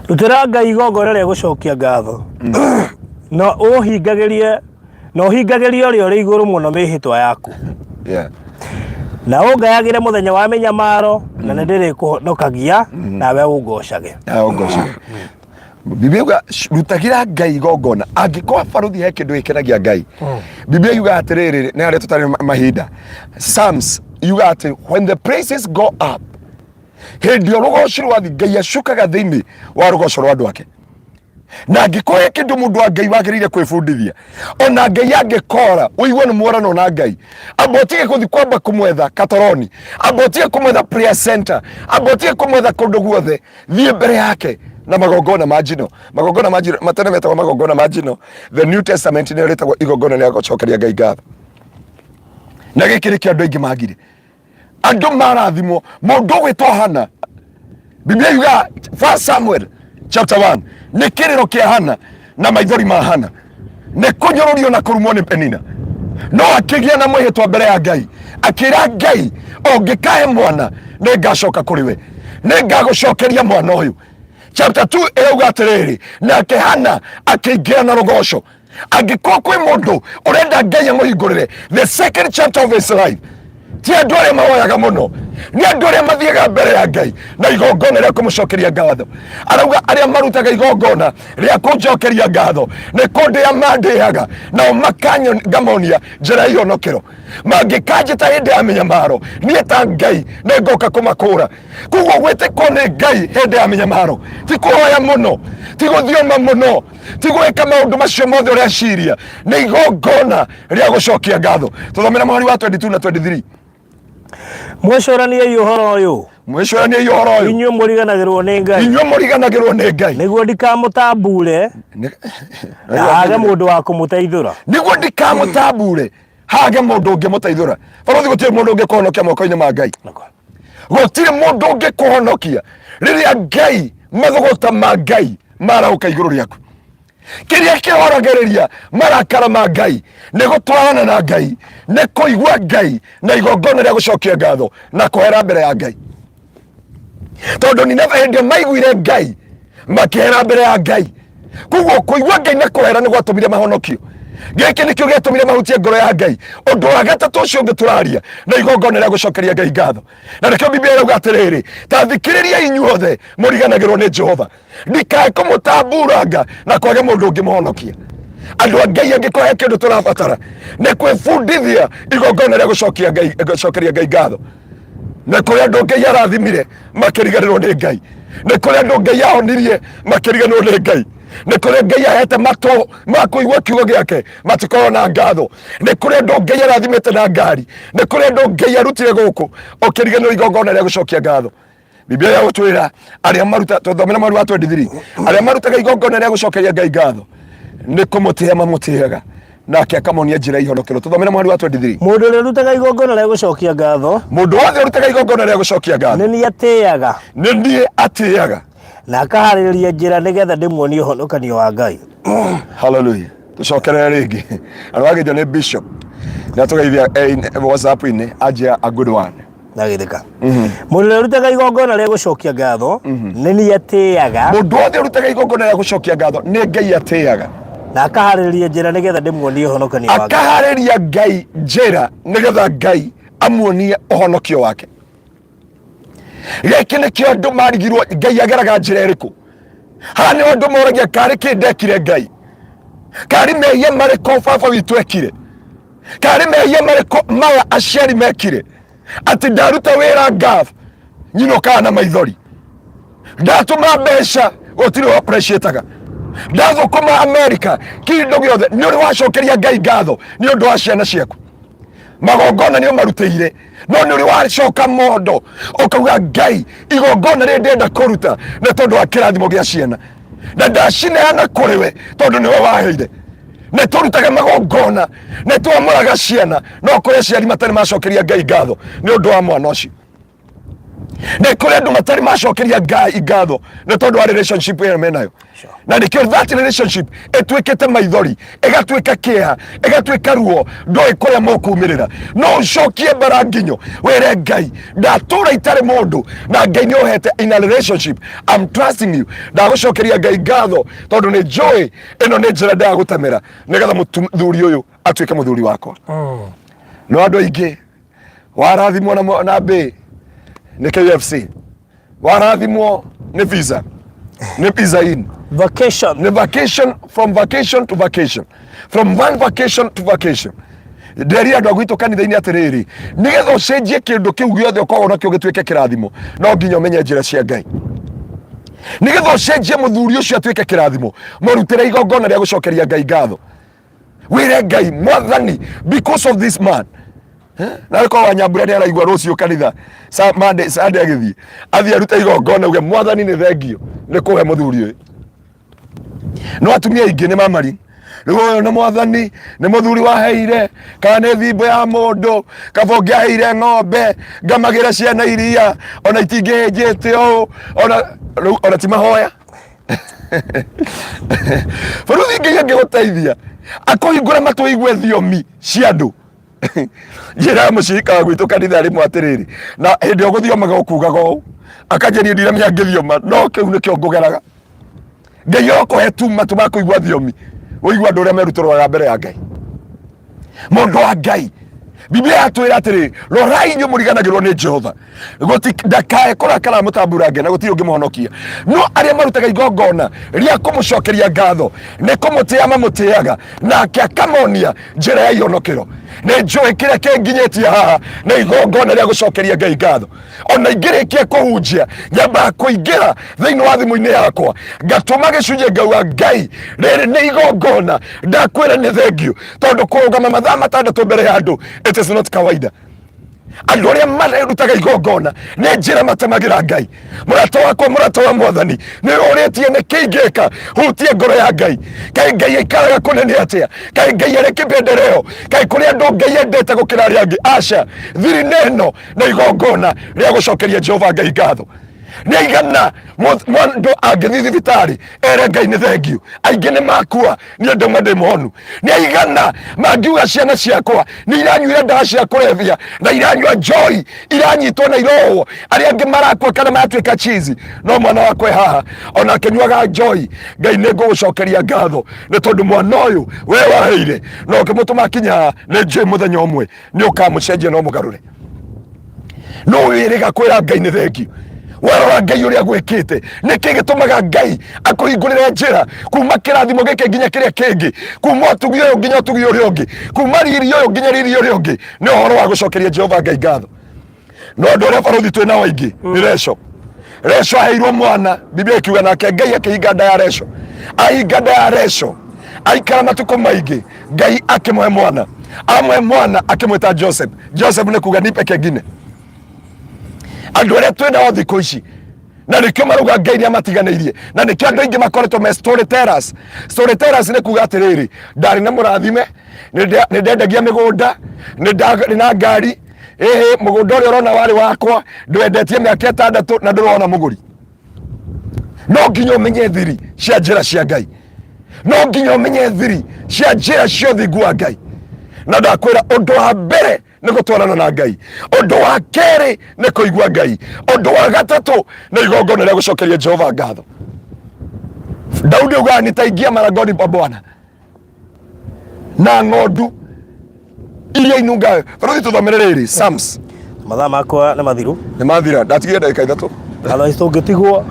Rutĩra Ngai igongona rĩa gũcokia ngatho no ũhingagĩrie ũrĩa ũrĩ igũrũ mũno mĩhĩtwa yaku. Na ũngayagĩre mũthenya wa mĩnyamaro na nĩndĩrĩkũhonokagia nawe ũngocage. Biblia yuga rutagira Ngai igongona angĩkorwo barũthi he kĩndũ gĩkenagia Ngai. Biblia yuga atĩrĩrĩ nĩ harĩa tũtarĩ mahinda. Psalms yuga atĩ when the praises go up, hĩndĩ ĩyo rũgoco rwathi Ngai acukaga thĩinĩ wa rũgoco rwa andũ ake. Na angĩkorwo kĩndũ mũndũ wa Ngai wagĩrĩire kwĩbundithia, ona Ngai angĩkora ũigua nĩ muorano na Ngai, ambotige gũthiĩ kwamba kũmwetha katoroni, ambotige kũmwetha prayer center, ambotige kũmwetha kũndũ guothe, thiĩ mbere yake na magongona ma njino. Magongona ma njino matene metagwo magongona ma njino. The New Testament nĩ rĩtagwo igongona rĩa gũcokeria Ngai ngatho. Na gĩkĩ nĩkĩo andũ aingĩ magire. Andũ marathimwo, mũndũ gwĩtwo Hana. Biblia yuga 1 Samuel chapter 1 nĩ kĩrĩro kĩa Hana na maithori ma Hana nĩ kũnyũrũrio na kũrumwo nĩ Penina, no akĩgĩa na mwĩhĩtwa mbere ya Ngai, akĩra Ngai ũngĩkahe mwana nĩ ngacoka kũrĩ we, nĩ ngagũcokeria mwana ũyũ. Chapter 2 ĩrauga atĩrĩrĩ, nake Hana akĩingĩra na rũgoco. Angĩkorwo kwĩ mũndũ ũrenda Ngai amũhingũrĩre the second chapter of his life, ti andũ arĩa mahoyaga mũno, nĩ andũ arĩa mathiaga mbere ya Ngai na igongona rĩa kũmũcokeria ngatho. Arauga arĩa marutaga igongona rĩa kũnjokeria ngatho nĩ kũndĩa mandĩaga nao makangamonia njĩra ihonokero. Mangĩkanjĩta hĩndĩ ya mĩnyamaro niĩ ta Ngai nĩ ngoka kũmakũra. Koguo gwĩtĩkwo nĩ Ngai hĩndĩ ya mĩnyamaro ti kũhoya mũno, ti gũthioma mũno, ti gwĩka maũndũ macio mothe ũrĩa ciria, nĩ igongona rĩa gũcokia ngatho. Tũthomera mwari wa 22 na 23. Mwĩcũraniei ũhoro ũyũ, inyuĩ mũriganagĩrwo nĩ Ngai, nĩguo ndikamũtambure na hage mũndũ wa kũmũteithũra. Nĩguo ndikamũtambure hage mũndũ ũngĩmũteithũra. Barũthi gũtirĩ mũndũ ũngĩkũhonokia moko-inĩ ma Ngai, gũtirĩ mũndũ ũngĩkũhonokia rĩrĩa Ngai mathogota ma Ngai marauka igũrũ rĩaku. Kĩrĩa kĩhoragĩrĩria marakara ma Ngai nĩ gũtwarana na Ngai, nĩ kũigua Ngai na igongona rĩa gũcokia ngatho na kwehera mbere ya Ngai. Tondũ Nineve hĩndĩ maiguire Ngai makĩhera mbere ya Ngai, koguo kũigua Ngai na kwehera nĩ gwatũmire mahonokio. Gĩkĩ nĩkĩo gĩatũmire mahutie ngoro ya Ngai. Ũndũ wa gatatũ ũcio ũngĩ tũraria na igongona rĩa gũcokeria Ngai ngatho, na nĩkĩo Biblia ĩrauga atĩrĩrĩ, ta thikĩrĩria inyuothe mũriganagĩrwo nĩ Jehova, ndikae kũmũtamburanga na kwage mũndũ ũngĩmũhonokia. Andũ a Ngai angĩkorwo he kĩndũ tũrabatara nĩ kwĩbundithia igongona rĩa gũcokeria Ngai ngatho. Nĩ kũrĩ andũ Ngai arathimire makĩriganĩrwo nĩ Ngai, nĩ kũrĩ andũ Ngai ahonirie makĩriganĩrwo nĩ Ngai, nĩ kũrĩ Ngai ahete matũ ma kũigua kiugo gĩake matikorwo na ngatho, nĩ kũrĩ andũ Ngai arathimĩte na ngari, nĩ kũrĩ andũ Ngai arutire gũkũ ũkĩriganĩrwo igongona rĩa gũcokia ngatho. Biblia ya gũtwĩra arĩa maruta, tũthomera mwari wa 23, arĩa marutaga igongona rĩa gũcokeria Ngai ngatho nĩ kũmũtĩĩa mamũtĩaga nake akamonia njĩra ihonokero. Tũthomera mwari wa 23. Mũndũ ũrĩa ũrutaga igongona rĩa gũcokia ngatho, mũndũ wothe ũrutaga igongona rĩa gũcokia ngatho nĩ niĩ atĩaga na akaharĩrĩria njĩra nĩgetha ndĩmuonie ũhonokanio wa Ngai. Hallelujah. Tucokerere rĩngĩ. Andũ agĩnjwo nĩ Bishop na tũgeithia WhatsApp-inĩ ajia a good one. Ndagĩthĩka. Mũndũ ũrĩa ũrutaga igongona rĩa gũcokia ngatho nĩ niĩ atĩaga. Mũndũ wothe ũrutaga igongona rĩa gũcokia ngatho nĩ Ngai atĩaga na akaharĩrĩria njĩra nĩgetha ndĩmuonie ũhonokanio wa Ngai. Akaharĩrĩria Ngai njĩra nĩgetha Ngai amuonie ũhonokio wake. Gĩkĩ nĩkĩo andũ marigirwo Ngai ageraga njĩra ĩrĩkũ. Haha nĩ andũ moragia karĩ kĩ ndekire Ngai, karĩ mehia marĩkũ baba witũ ekire, karĩ mehia marĩkũ maya aciari mekire, atĩ ndaruta wĩra ngafu nyinũkaga na maithori, ndatũma mbeca gũtirĩ appreciataga, ndathũkũma Amerika kĩndũ gĩothe nĩ ũrĩ wacokeria Ngai ngatho nĩ ũndũ wa ciana ciaku. magongona nio maruteire no ni uri wacoka mondo ukauga Ngai igongona ri ndenda kuruta na tondu wa kirathimo gia ciana na ndacineana kuri we tondu niwe waheire ne turutaga magongona ne twamuraga ciana no kuri ciari matari macokeria Ngai ngatho ni undu wa mwana ucio ne kuri andu matari macokeria Ngai ngatho ne tondu wa relationship ĩyo menayo na nikio that relationship etwikete maithori egatwika kia egatwika ruo ndoi kuria mokumirira no cokie baranginyo were Ngai ndatura itare mundu na Ngai ni ohete in a relationship. I'm trusting you ndagucokeria Ngai ngatho tondu ni joy eno ni njira ndagutamira nigetha muthuri uyu atwike muthuri wakwa no andu aingi warathimwo na be ni KFC warathimwo ni visa ni visa in vacation. The vacation, from vacation to vacation. From one vacation to vacation. Nderi andu agwito kanitha-ini atiriri nigetha ucenjie kindu kiu giothe ukoragwo nakio gituike kirathimo no nginya umenye njira cia Ngai nigetha ucenjie muthuri ucio atuike kirathimo murutire igongona ria gucokeria Ngai ngatho wire Ngai mwathani because of this man na ko wanyambura ni araigua rucio kanitha Monday Sunday agithii athii aruta igongona uge mwathani ni thengio ni kuhe muthuri uyu no atumia ingi ni mamari rigo na mwathani ni muthuri waheire kana thimbo ya mundu kabonge aheire ng'ombe ngamagira ciana iria ona itingihĩnjĩte ũũ ona ti mahoya bũrũri Ngai angĩgũteithia akũhingũra matũ igue thiomi cia andũ njĩra mũcirika wa gwitũ kanitha rĩmwe atĩrĩrĩ na hĩndĩ ĩyo gũthiomaga ũkugaga ũũ akanjĩria ndiramenya ngĩthioma no kĩu nĩkĩo ngũgeraga Ngai okũhe tu matũ ma kũigua thiomi ũigua andũ ũrĩa merutũrũraga mbere ya Ngai mũndũ wa Ngai Biblia yatwĩra atĩrĩ rorai inyuĩ mũriganagĩrwo nĩ Jehova ndakae kũrakara mũtamburange na gũtirĩ ũngĩmũhonokia no arĩa marutaga igongona rĩa kũmũcokeria ngatho nĩ kũmũtĩĩa mamũtĩaga nake akamonia njĩra ya ihonokero nĩ njũĩ kĩrĩa kĩnginyĩtie haha nĩ igongona rĩa gũcokeria Ngai ngatho ona ingĩrĩkia kũhunjia nyambaga kũingĩra thĩinĩ wa thimũ-inĩ yakwa ngatũma gĩcunjĩ ngauga Ngai rĩrĩ nĩ igongona ndakwĩra nĩ thengio tondũ kũrũgama mathaa matandatũ mbere ya andũ it is not kawaida andũ arĩa marerutaga igongona nĩ njĩra matemagira Ngai mũrata wakwa mũrata wa mwathani nĩ ũrĩtie nĩ kĩingĩka hutie ngoro ya Ngai kaĩ Ngai aikaraga kũnene atĩa kaĩ Ngai arĩ kĩpendereo kaĩ kũrĩ andũ Ngai endete gũkĩra arĩa angĩ aca thiri neno na igongona rĩa gũcokeria Jehova Ngai ngatho nĩ igana mũndũ angĩthiĩ thibitarĩ ere Ngai nĩ thengio aingĩ nĩ makua nĩ ũndũ ndĩ mũhonu nĩ igana mangiuga ciana ciakwa nĩ iranyuire ndawa cia kũrebia na iranyua njohi iranyitwo na irohwo arĩa angĩ marakua kana matuĩka chizi no mwana wakwa haha ona akĩnyuaga njohi Ngai nĩ ngũgũcokeria ngatho nĩ tondũ mwana ũyũ we waheire no ũkĩmũtũma kinya nĩ njũĩ mũthenya ũmwe nĩ ũkamũcenjia no mũgarũre no wĩrĩga kwĩra Ngai nĩ thengio warora Ngai ũrĩa gwĩkĩte nĩkĩ gĩtũmaga Ngai akũhingũrĩre njĩra kuma kĩrathimo gĩkĩ nginya kĩrĩa kĩngĩ kuma ũtugi ũyũ nginya ũtugi ũrĩa ũngĩ kuma riri ũyũ nginya riri ũrĩa ũngĩ nĩ ũhoro wa gũcokeria Jehova Ngai ngatho no andũ arĩa barũthi twĩ nao aingĩ nĩ Resho aheirwo mwana Biblia ikiuga nake Ngai akĩhinga nda ya Resho ahinga nda ya Resho aikara matukũ maingĩ Ngai akĩmũhe mwana amwe mwana akĩmwĩta Joseph nĩ kuga nipe kengine andũ arĩa twĩ nao thikũ ici na nĩkĩo marauga Ngai nĩ amatiganĩirie na nĩkĩo andũ aingĩ makoretwo me storytellers nĩ kuga atĩrĩrĩ ndarĩ na mũrathime nĩ ndendagia mĩgũnda nĩ na ngari mũgũnda ũrĩa ũrona warĩ wakwa ndwendetie mĩaka 6 na ndũrona mũgũri no nginya ũmenye thiri cia njĩra cia Ngai no nginya ũmenye thiri cia njĩra cia ũthingu wa Ngai na ndakwĩra ũndũ wa mbere nĩ gũtwarana na Ngai ũndũ wa kerĩ nĩ kũigua Ngai ũndũ wa gatatũ nĩ igongona rĩa gũcokeria Jehova ngatho Daudi auga nitaingia marangoni pa Bwana na ng'ondu iria inungayo bado tũthomere rĩrĩ Psalms mathaa makwa nĩ mathiru nĩ mathira ndatigire ndagĩka 3 otherwise tũngĩtigwo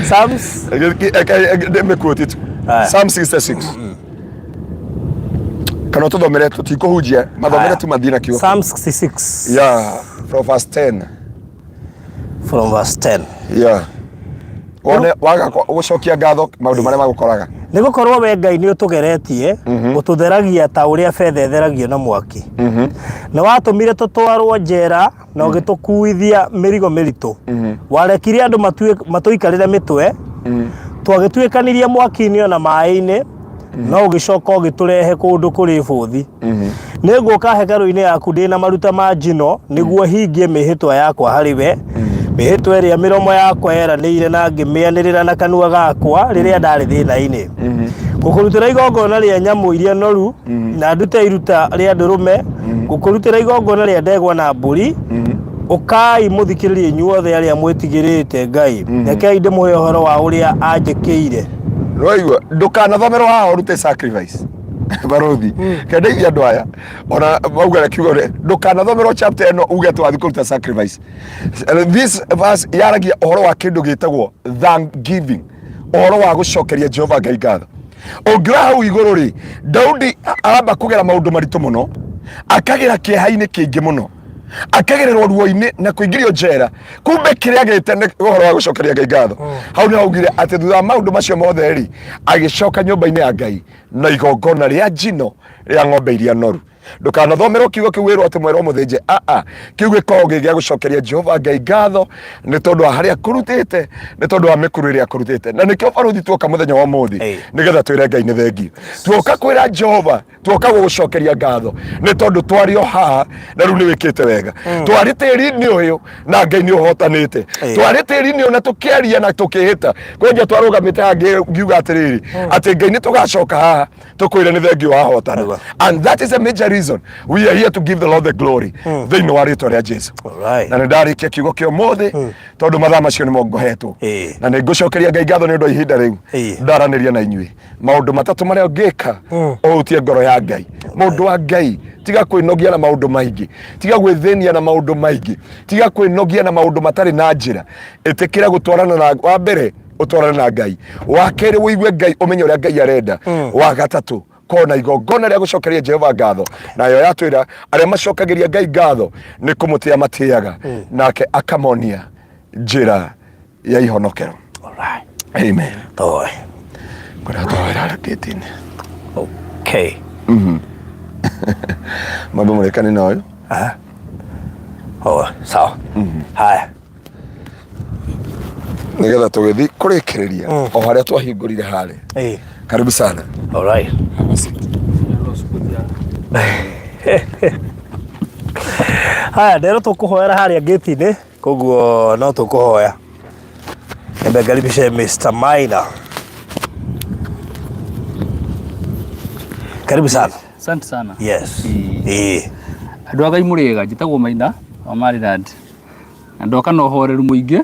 Psalms ndĩmĩkuoti tu Psalm 66 kana tũthomere tũtikũhunjia mathomere tu mathina kiugo Psalm 66 yeah from verse 10 yeah wone waga gũcokia ngatho maũndũ marĩa magũkoraga Nigukorwo we Ngai ni utugeretie ututheragia ta uria fedha etheragio na mwaki. Na watumire tutwarwo njera na ugitukuithia mirigo miritu. Warekire andu matuikarire mitwe. Twagituikanirie mwaki-ini ona mai-ini. No ugicoka ugiturehe kundu kuri buthi. Niguka hekarũ-ini yaku ndina maruta ma njino niguo hingie mihitwa yakwa hariwe. Mihitwa iria miromo yakwa yeranĩire na ngĩmĩanĩrĩra na kanua gakwa rĩrĩa ndarĩ thĩna-inĩ. Gũkũrutĩra igongona rĩa nyamũ iria noru na ndute iruta rĩa ndũrũme. Gũkũrutĩra igongona rĩa ndegwa na mbũri. Ukai muthikiririe inyuothe aria mwitigirite Ngai. Rekei ndĩmũhe ũhoro wa ũrĩa anjĩkĩire. Roigwa ndũkanathomerwo haha ũrute sacrifice. Barothi kendeithia andũ aya ona maugare kiugo ndũkanathomerwo chapter ĩno uge twathi kũruta sacrifice. This verse yaragia ũhoro wa kĩndũ gĩtagwo thanksgiving, ũhoro wa gũcokeria Jehova Ngai ngatho. Ũngĩra hau igũrũ rĩ, Daudi aramba kũgera maũndũ maritũ mũno, akagera kĩeha-inĩ kĩingĩ mũno, akagererwo ruo-inĩ na kũingĩrio njera. Kumbe kĩrĩa agĩte nĩ ũhoro wa gũcokeria Ngai ngatho. Hau nĩ augire atĩ thutha wa maũndũ macio mothe rĩ, agĩcoka nyũmba-inĩ ya Ngai na igongona rĩa njino rĩa ng'ombe iria noru. Ndũkanathomerwo kiugo kĩu wĩrwo atĩ mwerwo mũthĩnje. Kiugo gĩkoragwo gĩ gĩa gũcokeria Jehova Ngai ngatho nĩ tondũ wa harĩa akũrutĩte, nĩ tondũ wa mĩkũrũ ĩrĩa akũrutĩte. Na nĩkĩo barothi tuoka mũthenya wa ũmũthĩ nĩgetha twĩre Ngai nĩ thengio. Tuoka kwĩra Jehova, tuoka gũgũcokeria ngatho nĩ tondũ twarĩ o haha na rĩu nĩ wĩkĩte wega. Twarĩ tĩri-inĩ ũyũ na Ngai nĩ ũhotanĩte. Twarĩ tĩri-inĩ ũyũ na tũkĩaria na tũkĩhĩta. Kwenja twarũgamĩte haha ngiuga atĩrĩrĩ atĩ Ngai nĩ tũgacoka haha tũkwĩre nĩ thengio wahotana. And that is a major reason we are here to give the Lord the glory. Thĩinĩ wa rĩtwa rĩa Jesu. Na nĩ ndarĩkia kiugo kĩa ũmũthĩ tondũ mathaa macio nĩ mongohetwo. Na nĩ ngũcokeria Ngai ngatho nĩ ũndũ wa ihinda rĩu ndaranĩria na inyuĩ. Maũndũ matatũ marĩa ũngĩka ũhutie ngoro ya Ngai. Mũndũ wa Ngai tiga kwĩnogia na maũndũ maingĩ, tiga gwĩthĩnia na maũndũ maingĩ, tiga kwĩnogia na maũndũ matarĩ na njĩra. Ĩtĩkĩra gũtwarana na wa mbere ũtwarane na Ngai. Wa kerĩ wĩigue Ngai ũmenye ũrĩa Ngai arenda. Wa gatatũ kona igongona rĩa gũcokeria Jehova ngatho. Nayo yatwĩra arĩa macokagĩria Ngai ngatho nĩ kũmũtĩa matĩaga nake akamonia njĩra ya ihonokero. Amen. Toi. Kuna toera raketini. Okay. Mambo Marekani nayo. Sawa. Haya. Nigetha tũgĩthi kũrĩkĩrĩria o harĩa twahingũrire harĩ. Karibu sana. All right. Haya, ndero tukuhoera harĩa gate-inĩ, koguo no tukuhoya. Ebe karibishe Mr. Maina. Karibu sana. Asante sana. Yes. Andũ a Ngai mũrĩega, njĩtagwo Maina wa Maryland. Ndoka na ũhoreru mũingĩ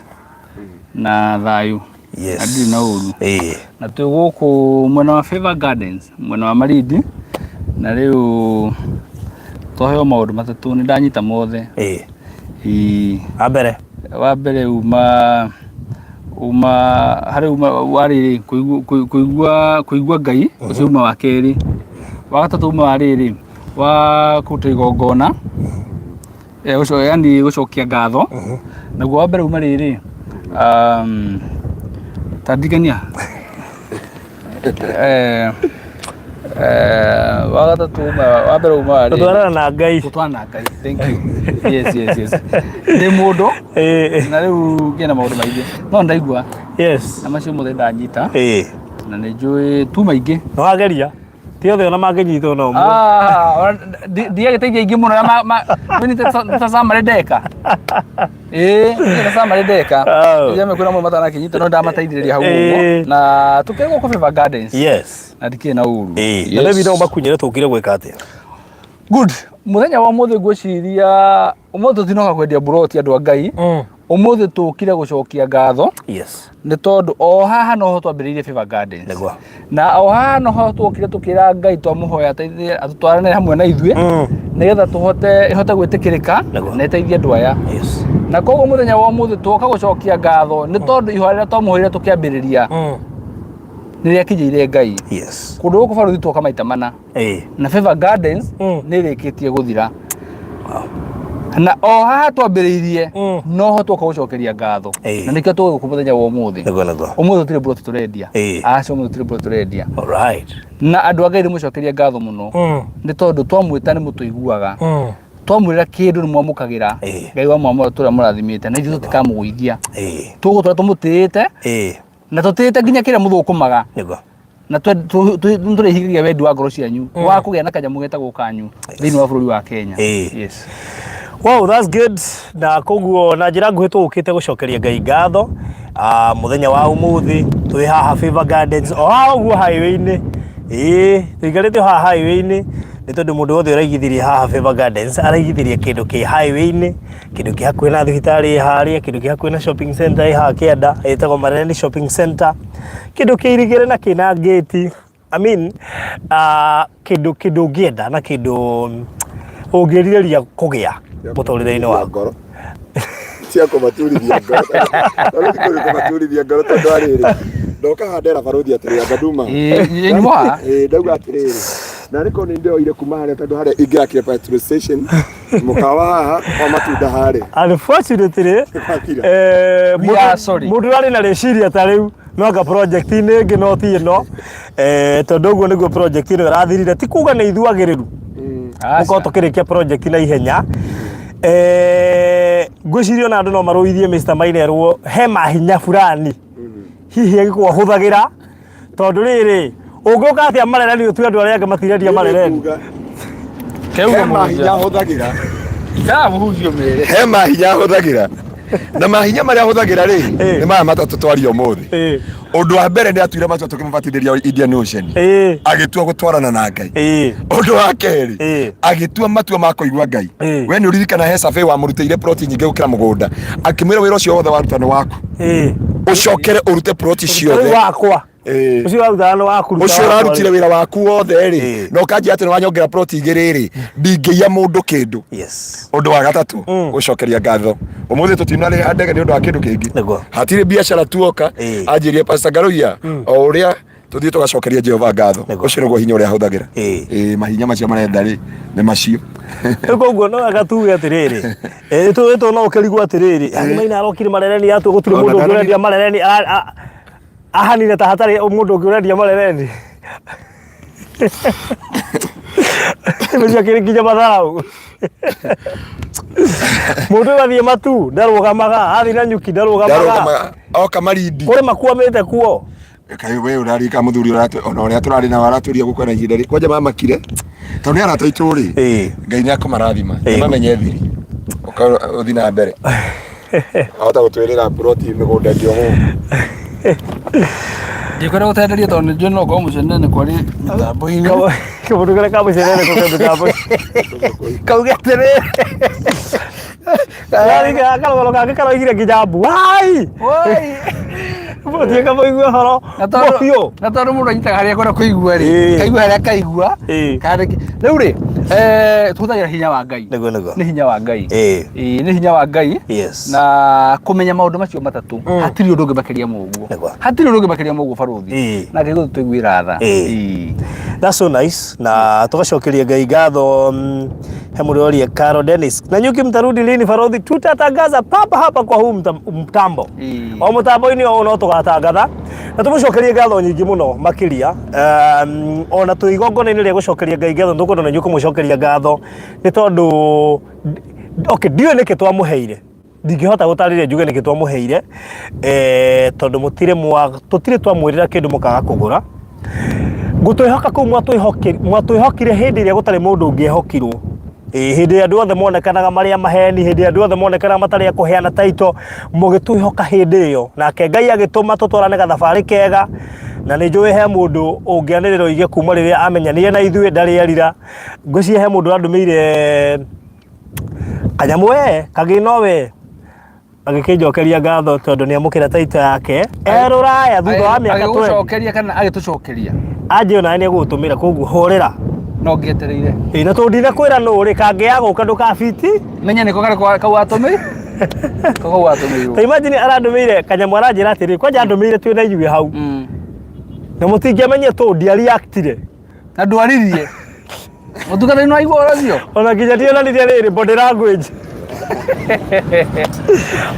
na thayũ. Yes. Ndirĩ na ũru. Na twĩ gũkũ mwena wa Favor Gardens, mwena wa Marindi. Na rĩu twaheo maũndũ matatũ nĩ ndanyita mothe. Wa mbere warĩrĩ kũigua Ngai ũcio uma wa kerĩ. Wa gatatũ uma wa rĩrĩ wa kũruta igongona yani gũcokia ngatho. Naguo wa mbere uma rĩrĩ tadigania wa gatatũ wa mbere uma rĩrĩ gũtwarana na Ngai. Thank you. Yes. Ndĩ mũndũ na rĩu ngĩna maũndũ maingĩ no ndaigua. Yes. Na macio mothe ndanyita. Na nĩ njũĩ tu maingĩ. No wageria ti othe ona mangĩnyitwo no mo. Ndiagĩteithia ingĩ mũno mini tazama ndeka. Tazama ndeka. Ndio mekũra mũno matanakinyita no ndamateithĩrĩria hau ũguo. Na tukĩgwo kwa Favor Gardens. Yes. Na ndikĩ na uru. Na rĩu no makunyire tũkire gwĩka atĩa. Good. Muthenya wa mũthĩ ngwĩciria ũmũthĩ tũtinoka kwendia buroti andũ a Ngai. Ũmũthĩ tũkire gũcokia ngatho. Yes. Nĩ tondũ o haha no ho twambĩrĩirie Favor Gardens. Na o haha no ho twokire tũkĩra Ngai twamũhoya ateithie atũtwarane hamwe na ithuĩ nĩgetha ihote gwĩtĩkĩrĩka na ĩteithie andũ aya. Yes. Na koguo mũthenya wa ũmũthĩ tũka gũcokia ngatho nĩ tondũ ihoya rĩrĩa twamũhoire tũkĩambĩrĩria nĩrĩa kinyĩire Ngai. Yes. Kũndũ gũkũ barothi twoka maita mana. Na Favor Gardens nĩ ĩrĩkĩtie gũthira. na o haha twambĩrĩirie no ho twoka gũcokeria ngatho na nĩkĩo tũgũkũ mũthenya wa ũmũthĩ ũmũthĩ tũtirĩ mbũrũ tũrendia aca ũmũthĩ tũtirĩ mbũrũ tũrendia na andũ a Ngai nĩmũcokerie ngatho mũno nĩ tondũ twamwĩta nĩmũtũiguaga twamwĩra kĩndũ nĩmwamũkagĩra Ngai wa mwamũra tũrĩa mũrathimĩte na ithuĩ tũtikamũgũithia tũgũtũra tũmũtĩĩte na tũtĩĩte nginya kĩrĩa mũthũkũmaga na tũrĩhingagia wendi wa ngoro cianyu wa kũgĩa na kanyamũ getagwo kanyu thĩinĩ wa bũrũri wa Kenya. Yes. Wow, that's good. Na koguo na njĩra nguhĩ tũgũkĩte gũcokeria Ngai ngatho mũthenya wa ũmũthĩ twĩ haha Favor Gardens o haha ũguo highway-inĩ tũikarĩte haha highway-inĩ nĩ tondũ mũndũ wothe ũraigithirie haha Favor Gardens araigithirie kĩndũ kĩ highway-inĩ, kĩndũ kĩ hakuhĩ na thibitarĩ harĩa, kĩndũ kĩ hakuhĩ na shopping center haha Kĩanda ĩtagwo Marereni shopping center, kĩndũ kĩirigĩre na kĩna gate. I mean kĩndũ ũngĩenda na kĩndũ ũngĩrirĩria kũgĩa mũtũrĩre-inĩ waku cia kũmaturithia ngoro kũmaturithia ngoro tondũ arĩrĩ ndoka handera barothi atĩrĩ ngaduma ndauga atĩrĩ na rĩko nĩ ndoire kuma harĩa tondũ harĩa ingĩakire petrol station mũkawa haha kwa matunda harĩa. Unfortunately mũndũ arĩ na rĩciria ta rĩu no anga project-inĩ ĩngĩ no ti ĩno tondũ ũguo nĩguo project ĩno ĩrathirire, ti kuga nĩ ithuagĩrĩru gũkorwo tũkĩrĩkia project na ihenya. Ngwĩciria ona andũ no marũithie Mr. Mainerwo he mahinya fulani hihi agĩkorwo ahũthagĩra tondũ rĩrĩ ũngĩũka atĩa Marereni ũtue andũ arĩa angĩ matirendia Marereni he mahinya ahũthagĩra he mahinya ahũthagĩra na mahinya marĩa ahũthagĩra rĩ nĩ maya matatũ twaria ũmũthĩ. Ũndũ wa mbere nĩ atuire matua tũkĩmũbatithĩria Indian Ocean agĩtua gũtwarana na Ngai. Ũndũ wa kerĩ agĩtua matua ma kũigua Ngai. We nĩ ũririkana he survey wa mũrutĩire ploti nyingĩ gũkĩra mũgũnda akĩmwĩra wĩra ũcio wothe waruta nĩ waku ũcokere ũrute ploti ciothe wakwa ucio urarutire wira waku wothe ri no kanjia ati wanyongera ploti igĩrĩ ri ndingĩia mũndũ kĩndũ. Ũndũ wa gatatũ gũcokeria ngatho ũmũthĩ tũtinarĩ ndege nĩ ũndũ wa kĩndũ kĩngĩ hatirĩ biacara tuoka anjĩrie Pastor Ngaruia o ũrĩa tũthiĩ tũgacokeria Jehova ngatho ũcio nĩguo hinya ũrĩa ahũthagĩra mahinya macio marenda rĩ nĩ macio. Koguo no agatuge atĩrĩrĩ tũtũ no ũkĩrigwo atĩrĩrĩ Maina arokire Marereni yatu gũtirĩ mũndũ ũngĩrendia Marereni ahanire ta hatarĩ mũndũ ũngĩrendia Marereni mĩcia kĩrĩkinya matharau mũndũ athiĩ matu ndarũgamaga athiĩ na nyuki ndarũgamaga oka marindi kũrĩ makuamĩte kuo kai we ũrarika mũthuri ona ũrĩa tũrarĩ na waraturia gũkora ihinda rĩ kwanja mamakire tondũ nĩ arata itũ rĩ Ngai nĩ akũmarathima mamenye thiri ũthi na mbere ahota gũtwĩrĩra ploti mĩgũnda ĩngĩohwo ndikwenda gũtenderia tondũ nĩ njũĩ no gũkorwo mũcenene kwarĩ mĩtambo-inĩ kĩmũndũ kĩrĩa ka mũcenene kũrĩ mĩtambo kauge atĩrĩ karũgano gake karoigire nginya mbu mũtiĩ kamũigua horo na tondũ mũndũ anyitaga harĩa ekwenda kũigua rĩ kaigua harĩa kaigua rĩu rĩ tũhũthagĩra hinya wa Ngai nĩ hinya wa Ngai nĩ hinya wa Ngai na kũmenya maũndũ macio matatũ hatirĩ ũndũ ũngĩ makĩria mũguo hatirĩ ũndũ ũngĩ makĩria mũguo barothi na Ngai gũtũiguĩra tha. That's so nice na tugacokeria Ngai ngatho he mũrĩoria Carol Dennis na nyuki mtarudi lini barothi tutatangaza papa hapa kwa huu mtambo o mtambo-inĩ o no tugatangatha na tumucokerie ngatho nyingĩ mũno makĩria ona tũ igongona-inĩ rĩa gũcokeria Ngai ngatho ndũkwenda na nyuki mũcokeria ngatho nĩ tondũ ndiũĩ nĩkĩ twamũheire ndingĩhota gũtarĩria njuge nĩkĩ twamũheire tondũ tũtirĩ twamwĩrĩra kĩndũ mũkaga kũgũra gũtwĩhoka kũu mwatwĩhokire hĩndĩ ĩrĩa gũtarĩ mũndũ ũngĩehokirwo hĩndĩ andũ othe monekanaga marĩa maheni hĩndĩ andũ othe monekanaga matarĩ kũheana taito mũgĩtwĩhoka hĩndĩ ĩyo nake Ngai agĩtũma tũtwarane gathabarĩ kega na nĩ njũĩ he mũndũ ũngĩanĩrĩra oige kuma rĩrĩa amenyanire na ithuĩ ndarĩarira ngwĩciria he mũndũ andũmĩire kanyamũ kagĩno agĩkĩnjokeria ngatho tondũ nĩ amũkĩra taito yake erũraya thutha wa mĩaka 20 agĩgũcokeria kana agĩtũcokeria anjĩ ona nĩ agũtũmĩra koguo horera no ngĩetereire na tũndine kwĩra nũ rĩ kangĩagũka ndũkabiti menya nĩko karĩ kau atũmĩ kau atũmĩirwo ta imagine arandũmĩire kanyamũ aranjĩra atĩrĩ kwanja andũmĩire twĩ na inyuĩ hau na mũtingĩamenye tũ ndiariactire na ndwaririe mũtungata-inĩ wa igua ũracio ona nginya ndionanirie rĩrĩ body language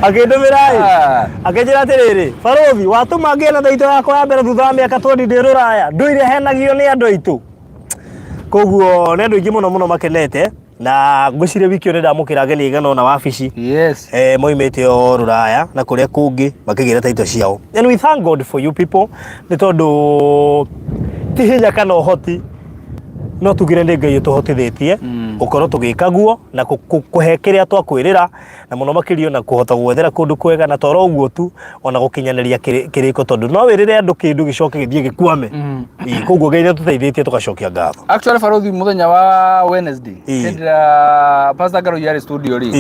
Akindumira akenjira atiriri barothi watuma ngena thaito yakwa ya mbere thutha wa miaka 20 ndi ruraya nduire henagio ni andu aitu koguo ni andu ingi muno makenete na ngwicire wiki ore ndamukira ageni igana ona wabici yes moimete o ruraya na kuria kungi makigira taito ciao and we thank God for you people ni tondu ti hinya kana uhoti no tugire ndi Ngai utuhotithitie ukorwo tugikaguo na kuhe kiria twakwirira na muno makirio na kuhota gwethera kundu kwega na toro uguo tu ona gukinyaniria kiriko tondu no wirire andu kindu gicoke githie gikwame koguo Ngai tuteithĩtie tugacokia ngatho. Actually Farothi muthenya wa Wednesday ndira Pastor Ngoro yari studio ri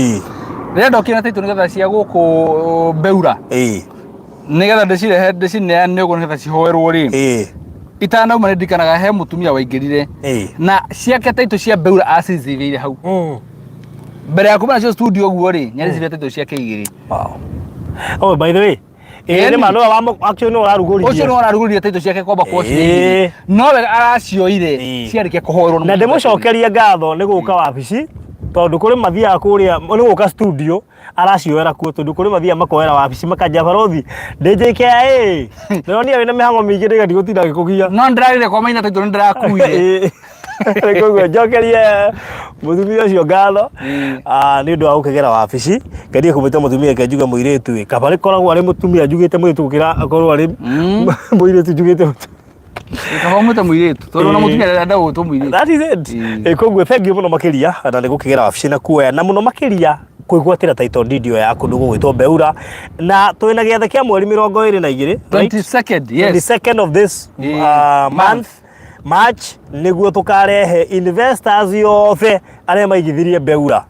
rĩa ndokire taito nigetha cia guku Beura nigetha ndicineane uguo nigetha cihoerwo ri itanauma nindikanaga he mutumia waingirire na ciake taito cia Beura acicivire hau mbere ya kuma cio studio guo ri nyari civire taito ciake igiri. Oh by the way ni mano wa actually no aruguririe ucio no aruguririe taito ciake kwamba kwa cire no we aracioire ciarike kuhoerwo na ndimucokeria ngatho ni guka wabici tondu kuri mathia kuria ni guka studio aracioera kuo tondu kuri mathia makoera wabici makanja Farothi ndijika nionia wina mihango mingi ndiga ndigutinda gikugia no ndiragire kwa maina taito ndirakuire koguo njokerie mutumia ucio ngatho ni undu wa gukegera wabici ngendie kumwita mutumia kenjuga muiritu kabari koragwo ari mutumia njugite muiritu gukira akorwo ari muiritu njugite Kahomuta muiritu tondu na mutumia ndarenda gutwo muiritu. That is it. Koguo thank you muno makiria na ni gukigera wabici na kuoya na muno makiria kwigwatira taito ndidio yaku ndugu gwitwo Beura na twina giathe kia mweri 22 22nd yes 22nd of this month March niguo tukarehe investors yothe aria maigithirie Beura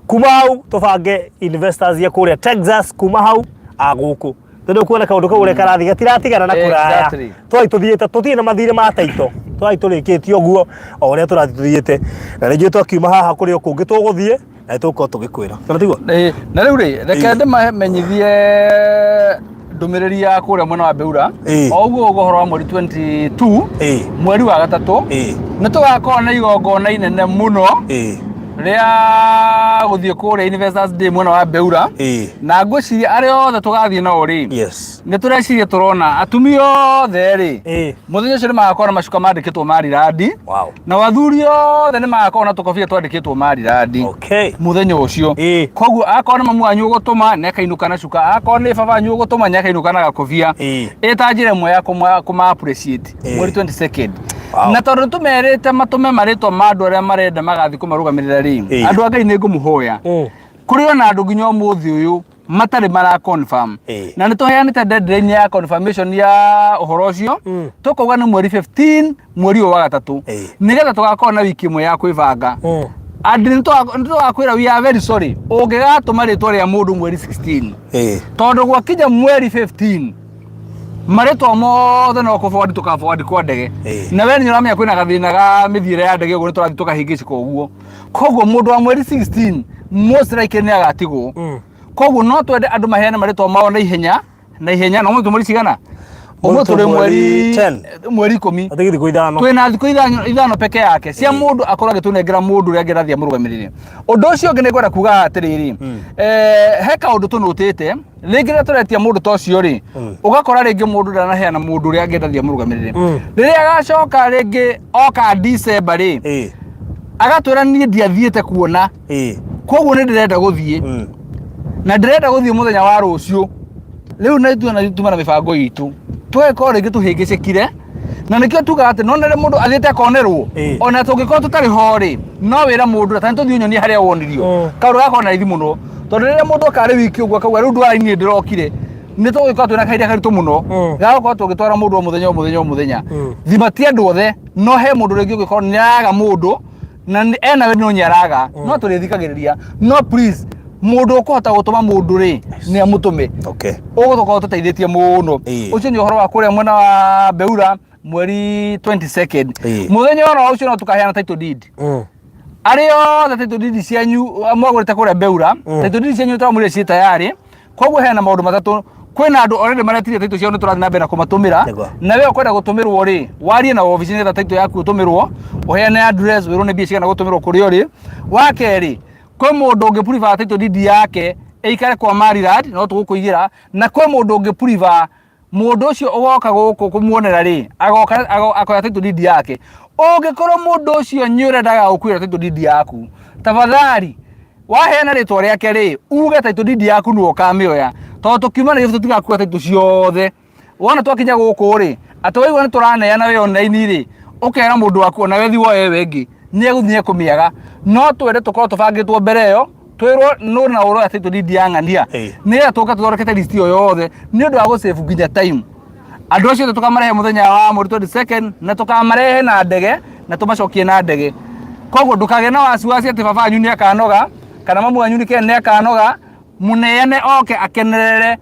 kuma hau tubange investors ya kuria Texas kuma hau aguku tondu kuona kaundu kau ure karathi gatiratigana na kuraya twai tuthiete tuthie na mathire ma taito twai turikitio guo o uria turathi tuthiete na ringi twakiuma haha kuri okungi tuguthie na tuko tugikwira kana tiguo na riu ri reke ndimamenyithie ndumiriri ya kuria mwena wa Beura o guo ugohoro wa mweri 22 mweri wa gatatu ni tugakorwo na igongona inene muno ria guthie kuria Investors Day mwena wa Beura na ngwiciria aria othe tugathie nao ri ni tureciria turona atumia othe ri muthenya ucio ni magakorwo na macuka mandikitwo Marirandi na wathuri othe ni magakorwo na tukobia twandikitwo Marirandi muthenya ucio koguo akorwo ni mamu anyu gutuma ne kainuka na cuka akorwo ni baba anyu gutuma ne kainuka na gakobia eta njira imwe ya kuma appreciate mweri 22nd na tondu tumerite matume maritwa mandu aria marenda magathi kumarugamirira ri andu Ngai ni ngumuhoya kuri ona andu nginya umuthi uyu matari mara confirm na ni tuheanite deadline ya confirmation ya uhoro ucio tukuga ni mweri 15 mweri wa gatatu nigetha tugakorwo na wiki imwe ya kwibanga andi ni twakwira we are very sorry ungigatuma ritwa ria mundu mweri 16 tondu gwakinya mweri 15 maretwa mothe no kuforward tukaforward kwa ndege na we ni uramenya kwina gathina ga mithiire ya ndege uguo ni turathi tukahingici koguo koguo mundu wa mweri 16 most likely ni agatigwo koguo no twende andu maheane maretwa mao na ihenya na no mweri cigana umwe turi mweri 10 mweri 10 atigithiko ithano twina thiko ithano peke yake cia mundu akorage tunengera mundu ria ngerathia murugamirire undu ucio ungi ni gwenda kuga atiriri he kaundu tunutite ringi turetia mundu tocio ri ugakora ringi mundu ndanaheana mundu ria ngerathia murugamirire riria agacoka ringi oka December ri agatwira nie ndiathiete kuona koguo ni ndirenda guthie na ndirenda guthie muthenya wa rucio riu na ituma na mibango itu tweko ringi tuhingicikire na nikio tuga ati no nere mundu athiete akonerwo ona tungikorwo tutari ho ri no wira mundu tani tuthie nyonie haria wonirio kaundu gakona ithi muno tondu riria mundu akari wiki uguo akauga riu ndwari nie ndirokire ni tugikora twina kaida karitu muno gagokora tugitwara mundu o muthenya thimati andu othe no he mundu ringi ugikorwo ni araga mundu na ena we no nyaraga no turithikagiriria no please mundu ukuhota gutuma mundu ri ni amutume ugutoka tuteithĩtie muno ucio ni uhoro wa kuria mwena wa Beura mweri 22nd muthenya ora ucio no tukaheana title deed ario the title deed cianyu mwagurite kuria Beura title deed cianyu turamurire ci tayari koguo heana maundu matatu kwina andu already maretirie title ciao ni turathi na mbere na kumatumira na we ukwenda gutumirwo ri warie na office ni title yaku utumirwo uheane address wiru ni bia cigana gutumirwo kuri ori wa keri Kwa mundu ungipriva title deed yake ikare kwa Maryland no tugukuigira na kwa mundu ungipriva mundu ucio ugoka guku kumuonera ri agoka akoya title deed yake ungikorwo mundu ucio nyurendaga gukwira title deed yaku tafadhali waheana ritwa riake ri uge title deed yaku no ukamioya to tukiuma na tutigakuwa title ciothe wona twakinya guku ri atwaigwa ni turaneana we online ri ukera mundu waku na wethi woe wengi ni eguthie kumiaga no twende tukorwo tubangitwo mbere yo twirwo no na uro title deed ya ng'ania ni atuka tuthorokete list yo yothe ni undu wa go save nginya time andu acio tukamarehe muthenya wa mweri 22 na tukamarehe na ndege na tumacokie na ndege koguo ndukage na wasiwasi ati baba anyu ni akanoga kana mamu anyu ni kene akanoga muneane oke akenerere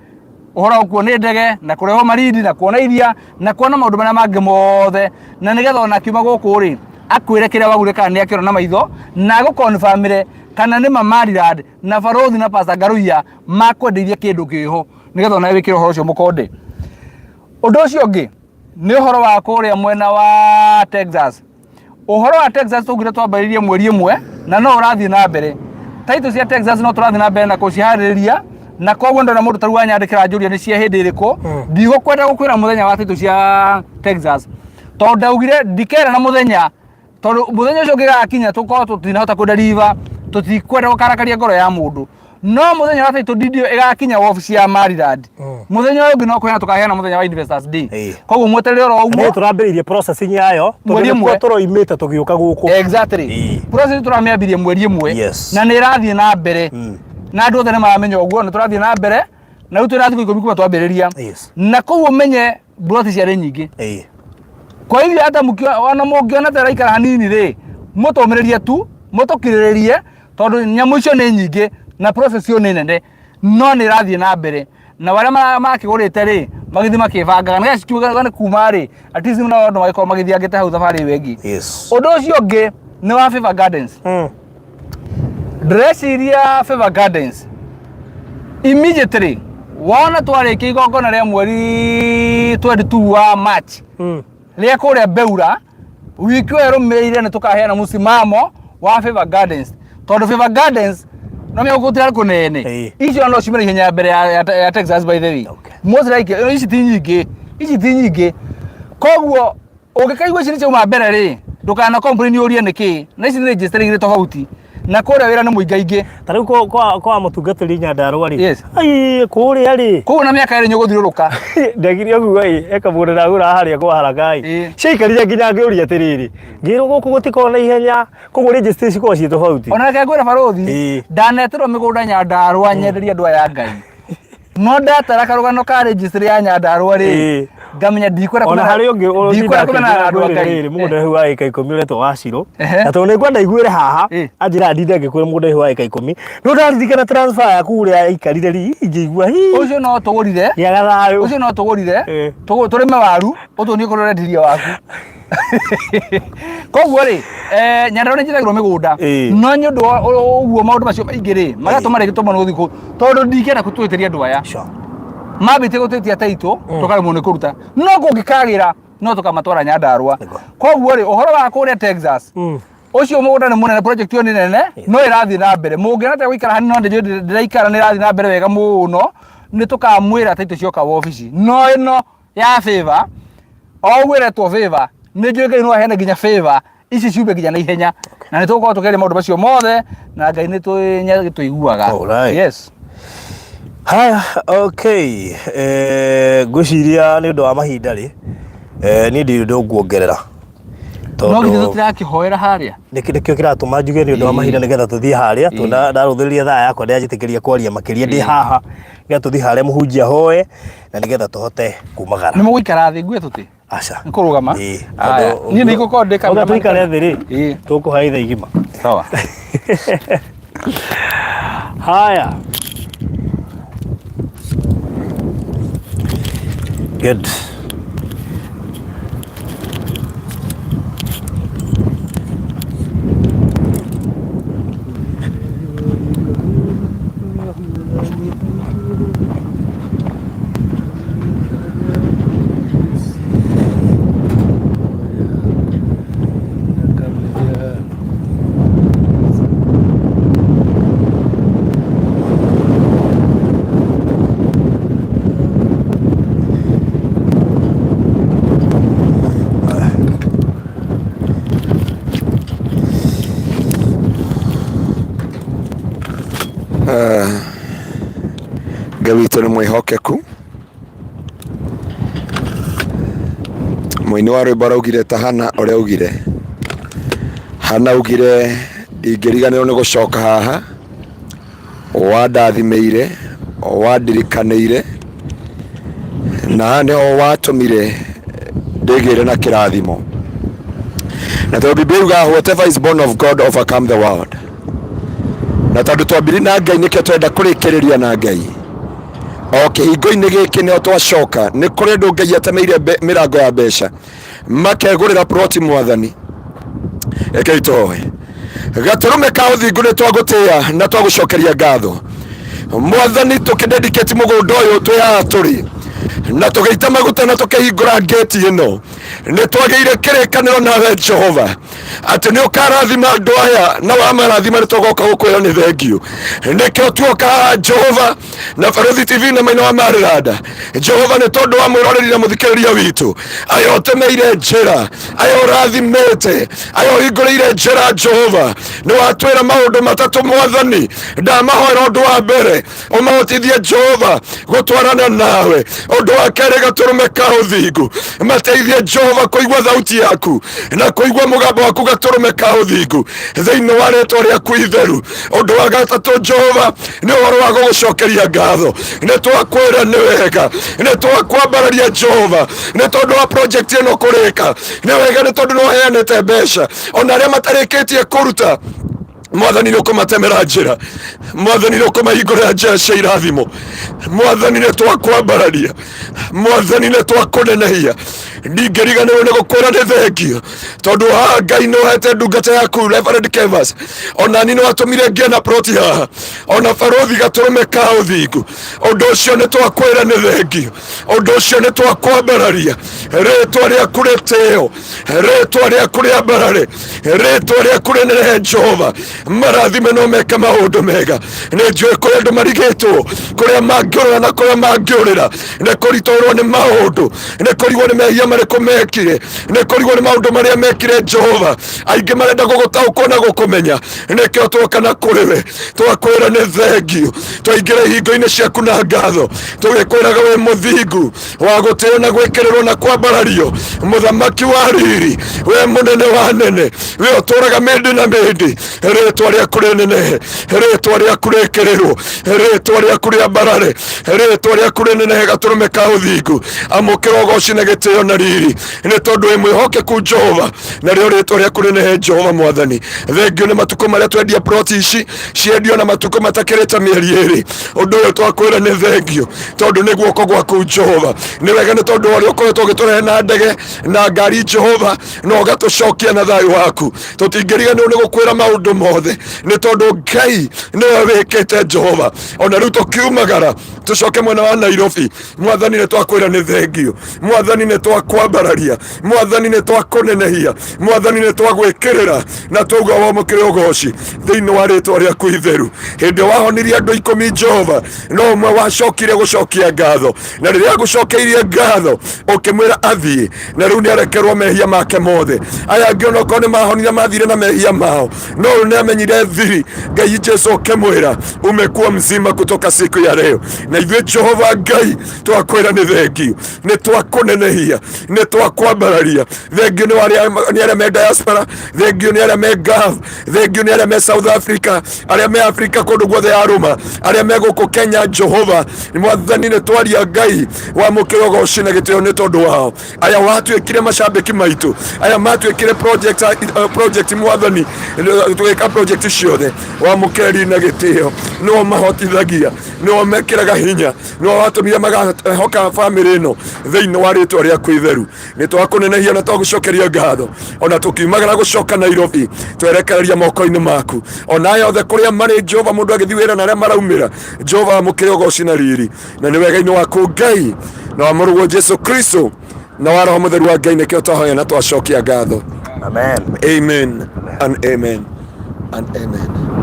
uhora ukuo ni ndege na kureho maridi na kuona iria na kuona maundu maria mangi mothe na nigetha ona kiuma guku ri akwire kiria wagure kana ni akiro na maitho na go confirmire kana ni Maryland na Barothi na Pastor Ngaruia makwendeithia kindu kiho nigetha ona wikire uhoro ucio mukonde undu ucio ngi ni uhoro wa kuria mwena wa Texas uhoro wa Texas tugire twambaririe mweri imwe na no urathie na mbere title cia Texas no turathie na mbere na kucihariria na koguo ndona mundu taru anyandikira njuria ni cia hindi iriku ndigũkwenda gukwira muthenya wa title cia Texas tondu ndaugire ndikera na muthenya tondu muthenya ucio ngigakinya tukorwo tutinahota kudeliver tutikwenda gukarakaria ngoro ya mundu no muthenya wa title deed igakinya office ya Maryland muthenya uyu no kwena tukaheana muthenya wa Investors Day koguo mweterere oro uguo ni turambiririe processing yayo tondu turoimite tugiuka guku exactly process turamiambirie mweri imwe na ni irathie na mbere na andu othe ni maramenya uguo ni turathie na mbere na utu irathie ku 10 kuma twambiriria na koguo menye broti cia nyingi kwa hivyo hata wana mungiona tera ikara hanini ri mutomiririe tu mutukiririe tondu nyamu icio ni nyingi na process yo ni nene no ni irathie na mbere na waria makigurite ri magithi makibanga na ciugaga ni kuma ri at least no andu magiko magithiangite hau thabari wengi undu ucio ngi ni wa Favor Gardens Dressiria Favor Gardens immediately wana twariki igongona ria mweri 22 wa March ria kuria Beura wiki yo rumeire ni tukaheana musimamo wa Favor Gardens tondu Favor Gardens no me gutira kunene icio no cimere ihenya mbere ya Texas by the way most like ici ti nyingi koguo ungikaigua ici ni ciuma mbere ri ndukana complain urie niki na ici ni register igire tofauti na kuria wira ni muingaingi tariu kwa mutungatiri Nyandarua ri ai kuria ri kuo na miaka iri nyuguthiruruka ndagiri oguo eka mundu ndagura haria kwa harakai ciaikarire nginya ngiuria atiriri ngiro guku gutikona ihenya koguo registration kwa cito tofauti ona reke ngwira Barothi ndaneterwo migunda Nyandarua nyenderia andu aya Ngai no ndatara karugano ka register ya Nyandarua ri ngamenya ndikwera ona hari ungi ndikwera andu Ngai mundu hu wa eka 10 uretwo Waciro na tondu ngwenda iguire haha anjira ndinde ngikwira mundu hu wa eka 10 no ndaririkana transfer ya kuria ikarire ri ingigua hi ucio no tugurire ya gathayo ucio no tugurire turime waru utu ni kurendiria waku koguo ri Nyandarua ni njithagirwo migunda no nyundu uguo maundu macio maingi ri magatuma rigituma no thiko tondu ndikenda kutwitiria andu aya mabite gutitia taito tukare mu ni kuruta no kungikagira no tukamatwara Nyandarua koguo ri uhoro wa kuria Texas ucio mugunda ni munene project yo ni nene no irathie na mbere mungiona ta guikara hani no ndiraikara ni irathie na mbere wega muno ni tukamwira taito cioka wa office no ino ya Favor ogwire to Favor ni njuike no hena ginya Favor ici ciube ginya na ihenya na ni tuko tukere maundu macio mothe na Ngai ni tunya tuiguaga yes. Haya, okay. Guciria ni undu wa mahinda ri ni ndio nguongerera no githe tutirakihoera haria nikio kiratuma njuge ni undu wa mahinda nigetha tuthie haria tuna ndaruthiriria thaa yakwa ndiajitikiria kwaria makiria ndi haha nigetha tuthie haria muhunjia hoe na nigetha tuhote kumagara ni muguikara thi ngue tuti aca nkurugama aya ni ni gukondeka oga tuikare thi ri tukuhaitha igima sawa haya good Ngai witũ nĩ mwĩhokeku. Mũini wa rwĩmbo araugire ta Hana ũrĩa augire. Hana augire ingĩriganĩrwo nĩ gũcoka haha, wandathimĩire, wandirikanĩire, na nĩho watũmire ndĩgĩre na kĩrathimo. Na tondũ Biblia yugaga whatever is born of God overcome the world. Na tondũ twambire na Ngai nĩkĩo twenda kũrĩkĩrĩria na Ngai. O kĩhingo-inĩ gĩkĩ nĩho twacoka, nĩ kũrĩ andũ Ngai atemeire mĩrango ya mbeca makegũrĩra ploti Mwathani. Rekei tũhoe. Gatũrũme ka ũthingu nĩ twagũtĩĩa na twagũcokeria ngatho. Mwathani tũkĩdedicate mũgũnda ũyũ twĩ haha tũrĩ, na tũgĩita maguta na tũkĩhingũra ngĩti ĩno, nĩ twagĩire kĩrĩkanĩro nawe Jehova atĩ nĩ ũkarathima andũ aya, na wamarathima nĩ tũgoka gũkwĩra nĩ thengio. Nĩkĩo tuoka Jehova na Barũthi TV na Maina wa Marĩranda. Jehova nĩ tondũ wa mwĩroreri na mũthikĩrĩria witũ aya ũtemeire njĩra, aya ũrathimĩte, aya ũhingũrĩire njĩra Jehova. Nĩ watwĩra maũndũ matatũ Mwathani, ndamahoera ũndũ wa mbere ũmahotithie Jehova gũtwarana nawe. Ũndũ wa kerĩ gatũrũme ka ũthingu mateithie Jehova kũigua thauti yaku na kũigua mũgambo waku gatũrũme ka ũthingu thĩinĩ wa rĩtwa rĩaku itheru. Ũndũ wa gatatũ Jehova nĩ ũhoro wa gũgũcokeria ngatho. Nĩ twakwĩra nĩ wega, nĩ twakwambararia Jehova nĩ tondũ wa project ĩno kũrĩka. Nĩ wega nĩ tondũ nĩ ũheanĩte mbeca ona arĩa matarĩkĩtie kũruta. Mwathani nĩ ũkũmatemera njĩra, Mwathani nĩ ũkũmahingũrĩra njĩra cia irathimo. Mwathani nĩ twakwambararia, Mwathani nĩ twakũnenehia. Ndingĩriganĩrwo nĩ gũkwĩra nĩ thengio tondũ haha Ngai nĩ ũhete ndungata yaku Reverend Kevas, ona ni nĩ watũmire ngĩe na ploti haha, ona Barũthi gatũrũme ka ũthingu. Ũndũ ũcio nĩ twakwĩra nĩ thengio, ũndũ ũcio nĩ twakwambararia. Rĩtwa rĩaku rĩtĩo, rĩtwa rĩaku rĩambarare, rĩtwa rĩaku rĩnenehe Jehova. Marathime no meke maũndũ mega. Nĩ njũĩ kũrĩ andũ marigĩtwo, kũrĩa mangĩũrĩra na kũrĩa mangĩũrĩra, nĩ kũritũrwo nĩ maũndũ, nĩ kũrigwo nĩ mehia marĩkũ mekire, nĩ kũrigwo nĩ maũndũ marĩa mekire Jehova. Aingĩ marenda gũgũtaũkwo na gũkũmenya, nĩkĩo twoka na kũrĩ we twakwĩra nĩ thengio. Twaingĩra ihingo-inĩ ciaku na ngatho, tũgĩkwĩraga wĩ mũthingu wa gũtĩo na gwĩkĩrĩrwo na kwambarario, mũthamaki wa riri, we mũnene wa nene, we ũtũraga mĩndĩ na mĩndĩ. Rĩtwa rĩaku rĩnenehe, rĩtwa rĩaku rĩkĩrĩrwo, rĩtwa rĩaku rĩambarare, rĩtwa rĩaku rĩnenehe gatũrũme ka ũthingu. Amũkĩra ũgooci na gĩtĩo na riri nĩ tondũ wĩ mwĩhokeku Jehova, na rĩo rĩtwa rĩaku rĩnenehe Jehova Mwathani. Thengio nĩ matukũ marĩa twendia ploti ici ciendio na matukũ matakĩrĩte mĩeri ĩrĩ. Ũndũ ũyũ twakwĩra nĩ thengio tondũ nĩ guoko gwaku Jehova. Nĩ wega nĩ tondũ ũrĩa ũkoretwo ũgĩtũrehe na ndege na ngari Jehova, no ũgatũcokia na thayũ waku. Tũtingĩriganĩrwo nĩ gũkwĩra maũndũ mothe nĩ tondũ Ngai nĩwe wĩkĩte Jehova. Ona rĩu tũkiumagara tũcoke mwena wa Nairobi, Mwathani nĩ twakwĩra nĩ thengio, Mwathani nĩ twakwambararia, Mwathani nĩ twakũnenehia, Mwathani nĩ twagwĩkĩrĩra na twauga wamũkĩre ũgooci thĩinĩ wa rĩtwa rĩaku itheru. Hĩndĩ wahonirie andũ 10 Jehova, no ũmwe wacokire gũcokia ngatho, na rĩrĩa gũcokeirie ngatho ũkĩmwĩra athiĩ, na rĩu nĩ arekerwo mehia make mothe. Aya angĩ onokorwo nĩ mahonire mathire na mehia mao, no nĩ amenyire thiri. Ngai Jesu ũkĩmwĩra umekuwa mzima kutoka siku ya leo. Na ithuĩ Jehova Ngai twakwĩra nĩ thengio, nĩ twakũnenehia, nĩ twakwambararia. Thengio nĩ arĩa me diaspora, thengio nĩ arĩa me Gulf, thengio nĩ arĩa me South Africa, arĩa me Africa kũndũ guothe arũma, arĩa me gũkũ Kenya Jehova. Mwathani nĩ twaria Ngai wamũkĩre ũgooci na gĩtĩo nĩ tondũ wao. Aya watuĩkire macambĩki maitũ, aya matuĩkire project Mwathani, tũgĩka project ciothe wamũkĩre na gĩtĩo. Nĩo mahotithagia, nĩo mekĩraga hinya, nĩo watũmire magahoka bamĩrĩ ĩno thĩinĩ wa rĩtwa rĩaku itheru. Nĩ twakũnenehia na twagũcokeria ngatho, ona tũkiumagara gũcoka Nairobi twerekereria moko-inĩ maku. Ona aya othe kũrĩa marĩ Jehova, mũndũ agĩthiĩ wĩra na arĩa maraumĩra, Jehova amũkĩre ũgooci na riri, na nĩ wega-inĩ waku Ngai na wa mũrũguo Jesu Kristo na wa Roho Mũtheru wa Ngai, nĩkĩo twahoya na twacokia ngatho. Amen. Amen and amen and amen.